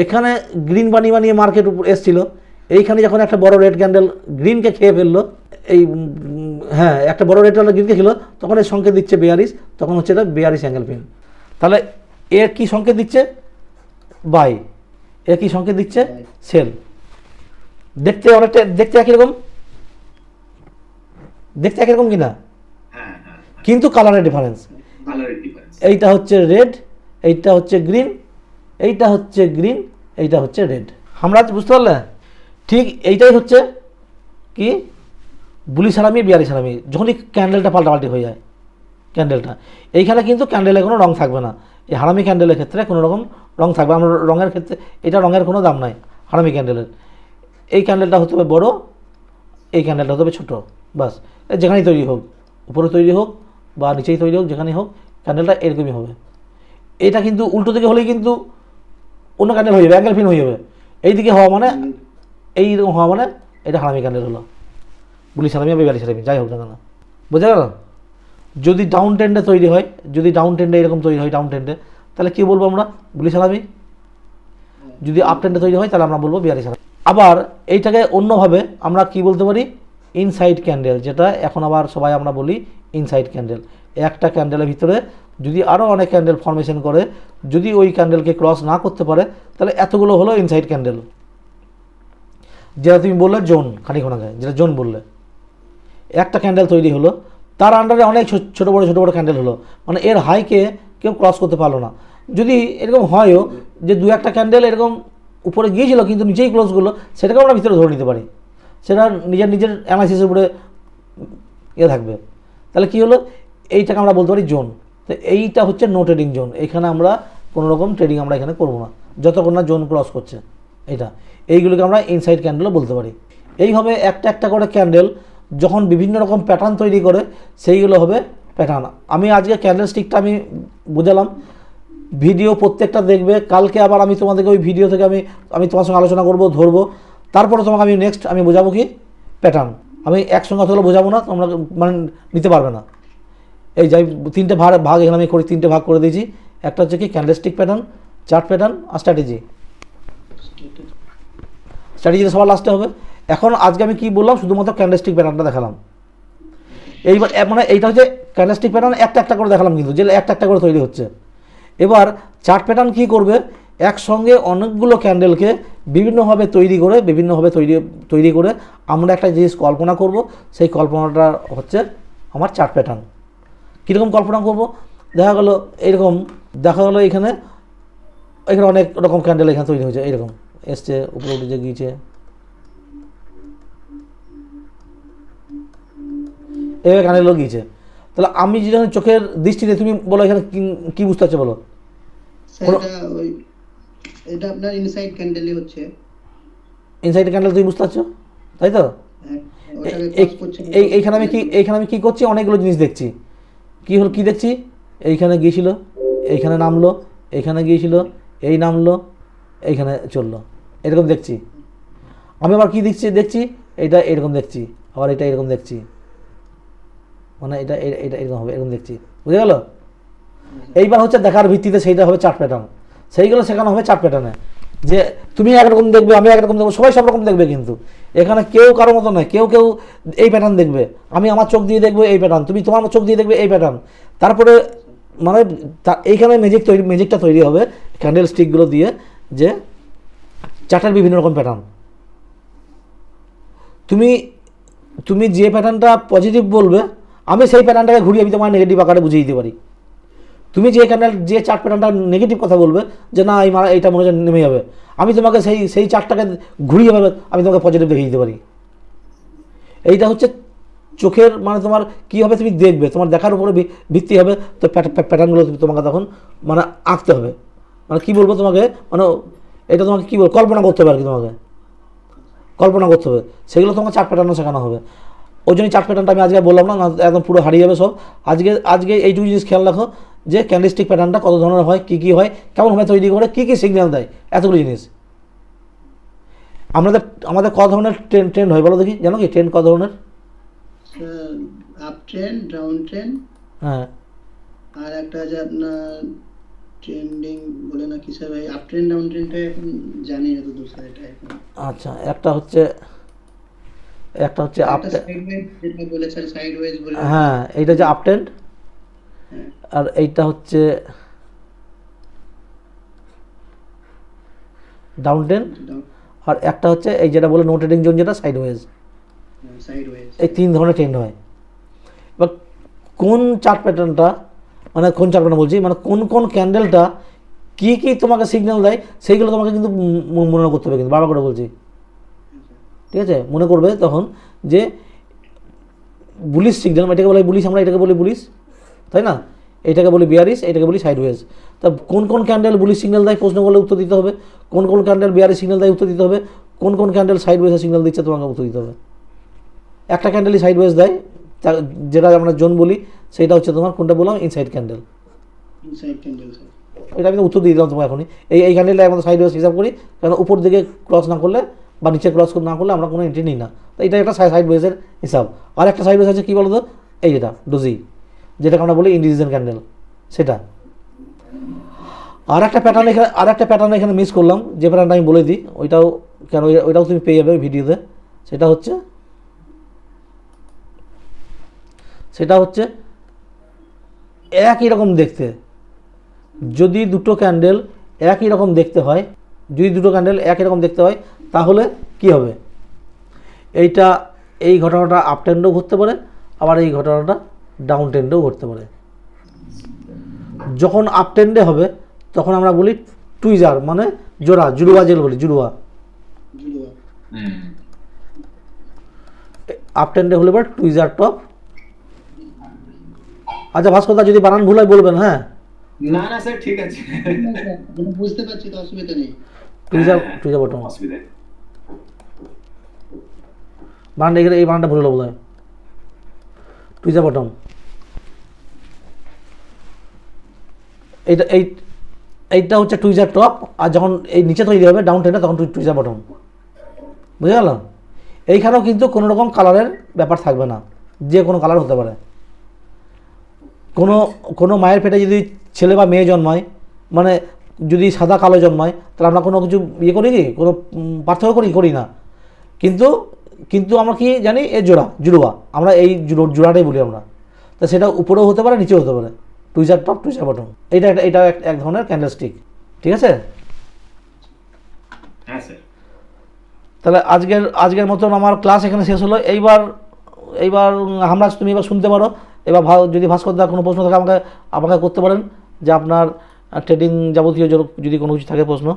এখানে গ্রিন বানিয়ে মার্কেট উপর এসছিল, এইখানে যখন একটা বড় রেড ক্যান্ডেল গ্রিনকে খেয়ে ফেললো, হ্যাঁ একটা বড় রেড ক্যান্ডেল গ্রিনকে খেলো, তখন এর সংকেত দিচ্ছে বেয়ারিশ, তখন হচ্ছে এটা বেয়ারিশ অ্যাঙ্গেল ফিন। তাহলে এর কি সংকেত দিচ্ছে? বাই। এর কি সংকেত দিচ্ছে? সেল। দেখতে একই রকম কিনা, হ্যাঁ, কিন্তু কালারের ডিফারেন্স। কালারের ডিফারেন্স। এইটা হচ্ছে রেড, এইটা হচ্ছে গ্রিন, এইটা হচ্ছে গ্রিন, এইটা হচ্ছে রেড। আমরা বুঝতে পারলে? ঠিক এইটাই হচ্ছে কি বুলিশ হারামি বিয়ারিশ হারামি, যখনই ক্যান্ডেলটা পাল্টাপাল্টি হয়ে যায় ক্যান্ডেলটা, এইখানে কিন্তু ক্যান্ডেলে কোনো রং থাকবে না। এই হারামি ক্যান্ডেলের ক্ষেত্রে কোনো রকম রং থাকবে, আমরা রঙের ক্ষেত্রে এটা রঙের কোনো দাম নাই হারামি ক্যান্ডেলের। এই ক্যান্ডেলটা হতে হবে বড়, এই ক্যান্ডেলটা হতে হবে ছোটো, বাস। যেখানেই তৈরি হোক, উপরে তৈরি হোক বা নিচেই তৈরি হোক, যেখানেই হোক ক্যান্ডেলটা এরকমই হবে। এটা কিন্তু উল্টো দিকে হলেই কিন্তু অন্য ক্যান্ডেল হয়ে যাবে, অ্যাঙ্গেল ফিন হয়ে যাবে। এইদিকে হওয়া মানে এইরকম হওয়া মানে এটা হারামি ক্যান্ডেল হলো, বুলিশ হারামি বা বিয়ারিশ হারামি, যাই হোক না কেন, বোঝা গেল? যদি ডাউন ট্রেন্ডে তৈরি হয়, যদি ডাউন ট্রেন্ডে এরকম তৈরি হয় ডাউন ট্রেন্ডে, তাহলে কী বলবো আমরা? বুলিশ হারামি। যদি আপ ট্রেন্ডে তৈরি হয় তাহলে আমরা বলবো বিয়ারিশ হারামি। আবার এইটাকে অন্যভাবে আমরা কি বলতে পারি? ইনসাইড ক্যান্ডেল, যেটা এখন আবার সবাই আমরা বলি ইনসাইড ক্যান্ডেল। একটা ক্যান্ডেলের ভিতরে যদি আরও অনেক ক্যান্ডেল ফর্মেশন করে, যদি ওই ক্যান্ডেলকে ক্রস না করতে পারে, তাহলে এতগুলো হলো ইনসাইড ক্যান্ডেল। যেটা তুমি বললে জোন, খানিক্ষণ আগে যেটা জোন বললে, একটা ক্যান্ডেল তৈরি হলো, তার আন্ডারে অনেক ছোটো বড়ো ক্যান্ডেল হলো, মানে এর হাইকে কেউ ক্রস করতে পারলো না। যদি এরকম হয়ও যে দু একটা ক্যান্ডেল এরকম উপরে গিয়েছিল কিন্তু নিচেই ক্লোজ করলো, সেটাকে আমরা ভিতরে ধরে নিতে পারি, সেটা নিজের অ্যানালাইসিসের উপরে থাকবে। তাহলে কী হলো? এইটাকে আমরা বলতে পারি জোন। তো এইটা হচ্ছে নো ট্রেডিং জোন, এখানে আমরা কোনো রকম ট্রেডিং আমরা এখানে করবো না যতক্ষণ না জোন ক্রস করছে। এইগুলোকে আমরা ইনসাইড ক্যান্ডেলও বলতে পারি। এইভাবে একটা করে ক্যান্ডেল যখন বিভিন্ন রকম প্যাটার্ন তৈরি করে, সেইগুলো হবে প্যাটার্ন। আমি আজকে ক্যান্ডেল স্টিকটা আমি বোঝালাম, ভিডিও প্রত্যেকটা দেখবে, কালকে আবার আমি তোমাদেরকে ওই ভিডিও থেকে আমি তোমার সঙ্গে আলোচনা করবো, ধরবো, তারপরে তোমাকে আমি নেক্সট আমি বোঝাবো কি প্যাটার্ন। আমি একসঙ্গে অতগুলো বোঝাবো না, তোমরা মানে নিতে পারবে না। এই যাই তিনটে ভাগ এখানে আমি করি, তিনটে ভাগ করে দিয়েছি। একটা হচ্ছে কি ক্যান্ডেলস্টিক প্যাটার্ন, চার্ট প্যাটার্ন আর স্ট্র্যাটেজি। স্ট্র্যাটেজিটা সবার লাস্টে হবে। এখন আজকে আমি কি বললাম? শুধুমাত্র ক্যান্ডেলস্টিক প্যাটার্নটা দেখালাম। এইবার মানে এইটা হচ্ছে ক্যান্ডেলস্টিক প্যাটার্ন, একটা করে দেখালাম, কিন্তু যে একটা করে তৈরি হচ্ছে। এবার চার্ট প্যাটার্ন কী করবে? একসঙ্গে অনেকগুলো ক্যান্ডেলকে বিভিন্নভাবে তৈরি করে আমরা একটা জিনিস কল্পনা করব, সেই কল্পনাটা হচ্ছে আমার চার্ট প্যাটার্ন। কীরকম কল্পনা করব? দেখা গেলো এখানে অনেক রকম ক্যান্ডেল এখানে তৈরি হয়েছে, এইরকম এসছে, উপরে উঠে গিয়েছে, এভাবে ক্যান্ডেলও গিয়েছে। তাহলে আমি যখন চোখের দৃষ্টিতে, তুমি বলো এখানে কি বুঝতে পারছো বলো? এটা আপনার ইনসাইড ক্যান্ডেলই হচ্ছে, ইনসাইড ক্যান্ডেল তুমি বুঝতে পারছো, তাই তো? এইখানে আমি কি করছি? অনেকগুলো জিনিস দেখছি। কি দেখছি? এইখানে গিয়েছিল, এইখানে নামলো, এইখানে গিয়েছিল, এই নামলো, এইখানে চললো, এরকম দেখছি। আমি আবার কি দেখছি এটা এরকম দেখছি, আবার এটা এরকম দেখছি, মানে এটা এরকম হবে, এরকম দেখছি, বুঝে গেল? এইবার হচ্ছে দেখার ভিত্তিতে সেইটা হবে চার্ট প্যাটার্ন, সেইগুলো শেখানো হবে চার্ট প্যাটার্নে। যে তুমি একরকম দেখবে, আমি একরকম দেখবো, সবাই সব রকম দেখবে, কিন্তু এখানে কেউ কারোর মতো নয়। কেউ কেউ এই প্যাটার্ন দেখবে, আমি আমার চোখ দিয়ে দেখবো এই প্যাটার্ন, তুমি তোমার চোখ দিয়ে দেখবে এই প্যাটার্ন। তারপরে মানে এইখানে ম্যাজিকটা তৈরি হবে ক্যান্ডেল স্টিকগুলো দিয়ে, যে চার্টের বিভিন্ন রকম প্যাটার্ন। তুমি তুমি যে প্যাটার্নটা পজিটিভ বলবে, আমি সেই প্যাটার্নটাকে ঘুরিয়ে আমি তোমার নেগেটিভ আকারে বুঝিয়ে দিতে পারি। তুমি যে চার্ট প্যাটার্নটা নেগেটিভ কথা বলবে, যে না এইটা মনে হচ্ছে নেমে যাবে, আমি তোমাকে সেই চার্টটাকে ঘুরিয়ে ভাবে আমি তোমাকে পজিটিভ দেখিয়ে দিতে পারি। এইটা হচ্ছে চোখের মানে তোমার কীভাবে তুমি দেখবে, তোমার দেখার উপরে ভিত্তি হবে। তো প্যাটার্নগুলো তোমাকে তখন মানে আঁকতে হবে, মানে কী বলবো তোমাকে, মানে এটা তোমাকে কী বলবো, কল্পনা করতে হবে আর কি, তোমাকে কল্পনা করতে হবে, সেগুলো তোমাকে চার্ট প্যাটার্নও শেখানো হবে। ওই জন্যই চার্ট প্যাটার্নটা আমি আজকে বললাম না, একদম পুরো হারিয়ে যাবে সব। আজকে এইটুকু জিনিস খেয়াল রাখো, যে ক্যান্ডেলস্টিক প্যাটার্নটা কত ধরনের হয়, কী কী হয়, কেমনভাবে তৈরি করে, কী কী সিগন্যাল দেয়, এতগুলো জিনিস। আমাদের কত ধরনের ট্রেন্ড হয় বলো দেখি, জানো কি ট্রেন্ড কত ধরনের? আপ ট্রেন্ড, ডাউন ট্রেন্ড, হ্যাঁ, আর একটা আছে আপনার ট্রেন্ডিং বলে না কিসের ভাই, আপ ট্রেন্ড ডাউন ট্রেন্ডটা এখন জানি না তো দূসরা এটা এখন। আচ্ছা, একটা হচ্ছে আপ, সাইডওয়েজ যেটা বলেছেন, সাইডওয়েজ বলে। হ্যাঁ এইটা হচ্ছে আপ ট্রেন্ড, হ্যাঁ, আর এইটা হচ্ছে ডাউন ট্রেন্ড, আর একটা হচ্ছে এই যেটা বলে নো ট্রেডিং জোন, যেটা সাইডওয়েজ। সাইডওয়েজ। এই 3 ধরনের ট্রেন্ড হয়। এবার কোন চার্ট প্যাটার্নটা, মানে কোন চার্ট প্যাটার্ন বলছি, মানে কোন ক্যান্ডেলটা কী কী তোমাকে সিগন্যাল দেয়, সেইগুলো তোমাকে কিন্তু মনে করতে হবে, কিন্তু বারবার করে বলছি, ঠিক আছে? মনে করবে তখন যে বুলিশ সিগন্যাল, এটাকে বলে বুলিশ, আমরা এটাকে বলি বুলিশ, তাই না? এটাকে বলি বিয়ারিশ, এটাকে বলি সাইডওয়েজ। তা কোন ক্যান্ডেল বুলিশ সিগন্যাল দেয় প্রশ্ন করলে উত্তর দিতে হবে, কোন ক্যান্ডেল বিয়ারিশ সিগন্যাল দেয় উত্তর দিতে হবে, কোন ক্যান্ডেল সাইডওয়েজের সিগন্যাল দিচ্ছে তোমাকে উত্তর দিতে হবে। একটা ক্যান্ডেলই সাইডওয়েজ দেয়, যেটা আমরা জোন বলি, সেটা হচ্ছে তোমার কোনটা বললাম, inside candle. Inside candle sir. এটা আমি উত্তর দিয়ে দিলাম তোমাকে এখনই। এই ক্যান্ডেলটা আমাদের সাইডওয়েজ হিসাব করি, কারণ উপর দিকে ক্রস না করলে বা নিচে ক্রস না করলে আমরা কোনো এন্ট্রি নিই না। তো এটা একটা সাইডওয়েজের হিসাব। আর একটা সাইডওয়েজ আছে কী বলো তো, এই যেটা ডোজি, যেটাকে আমরা বলি ইনডিসিশন ক্যান্ডেল, সেটা। আর একটা প্যাটার্ন এখানে মিস করলাম, যে প্যাটার্নটা আমি বলে দিই, ওইটাও তুমি পেয়ে যাবে ভিডিওতে। সেটা হচ্ছে একই রকম দেখতে, যদি দুটো ক্যান্ডেল একই রকম দেখতে হয়, তাহলে কি হবে? এই ঘটনাটা আপ ট্রেন্ডেও ঘটতে পারে, আবার এই ঘটনাটা ডাউন ট্রেন্ডেও ঘটতে পারে। যখন আপ ট্রেন্ডে হবে তখন আমরা বলি টুইজার, মানে জুড়ুয়া যেগুলো বলি, জুড়ুয়া। আপ ট্রেন্ডে হলে পরে টুইজার টপ। আচ্ছা ভাস্করদা, যদি বানান ভুল হয় বলবেন, হ্যাঁ? না না স্যার, ঠিক আছে, বুঝতে পারছি তো, অসুবিধা নেই। টুইজার বটম, অসুবিধা নেই। বানানটা এই বানানটা ভুল হলো বোধ হয়, টুইজার বটম। এইটা হচ্ছে টুইজার টপ, আর যখন এই নিচে তৈরি হবে ডাউন ট্রেন্ডে, তখন টুইজার বটম। বুঝে গেল? এইখানেও কিন্তু কোনো রকম কালারের ব্যাপার থাকবে না, যে কোনো কালার হতে পারে। কোনো মায়ের পেটে যদি ছেলে বা মেয়ে জন্মায়, মানে যদি সাদা কালো জন্মায়, তাহলে আমরা কোনো কিছু করি কি, কোনো পার্থক্য করি না। কিন্তু আমরা কি জানি, এ জুড়ুয়া, আমরা এই জোড়াটাই বলি আমরা। তা সেটা উপরেও হতে পারে, নিচেও হতে পারে, টুইজার টপ, টুইজার বটম। এটা এক ধরনের ক্যান্ডেলস্টিক, ঠিক আছে? হ্যাঁ স্যার। তাহলে আজকের মতন আমার ক্লাস এখানে শেষ হলো। এইবার তুমি এবার শুনতে পারো। এবার যদি ভাস্করদা কোনো প্রশ্ন থাকে আমাকে করতে পারেন, যে আপনার ট্রেডিং যাবতীয় যদি কোনো কিছু থাকে প্রশ্ন।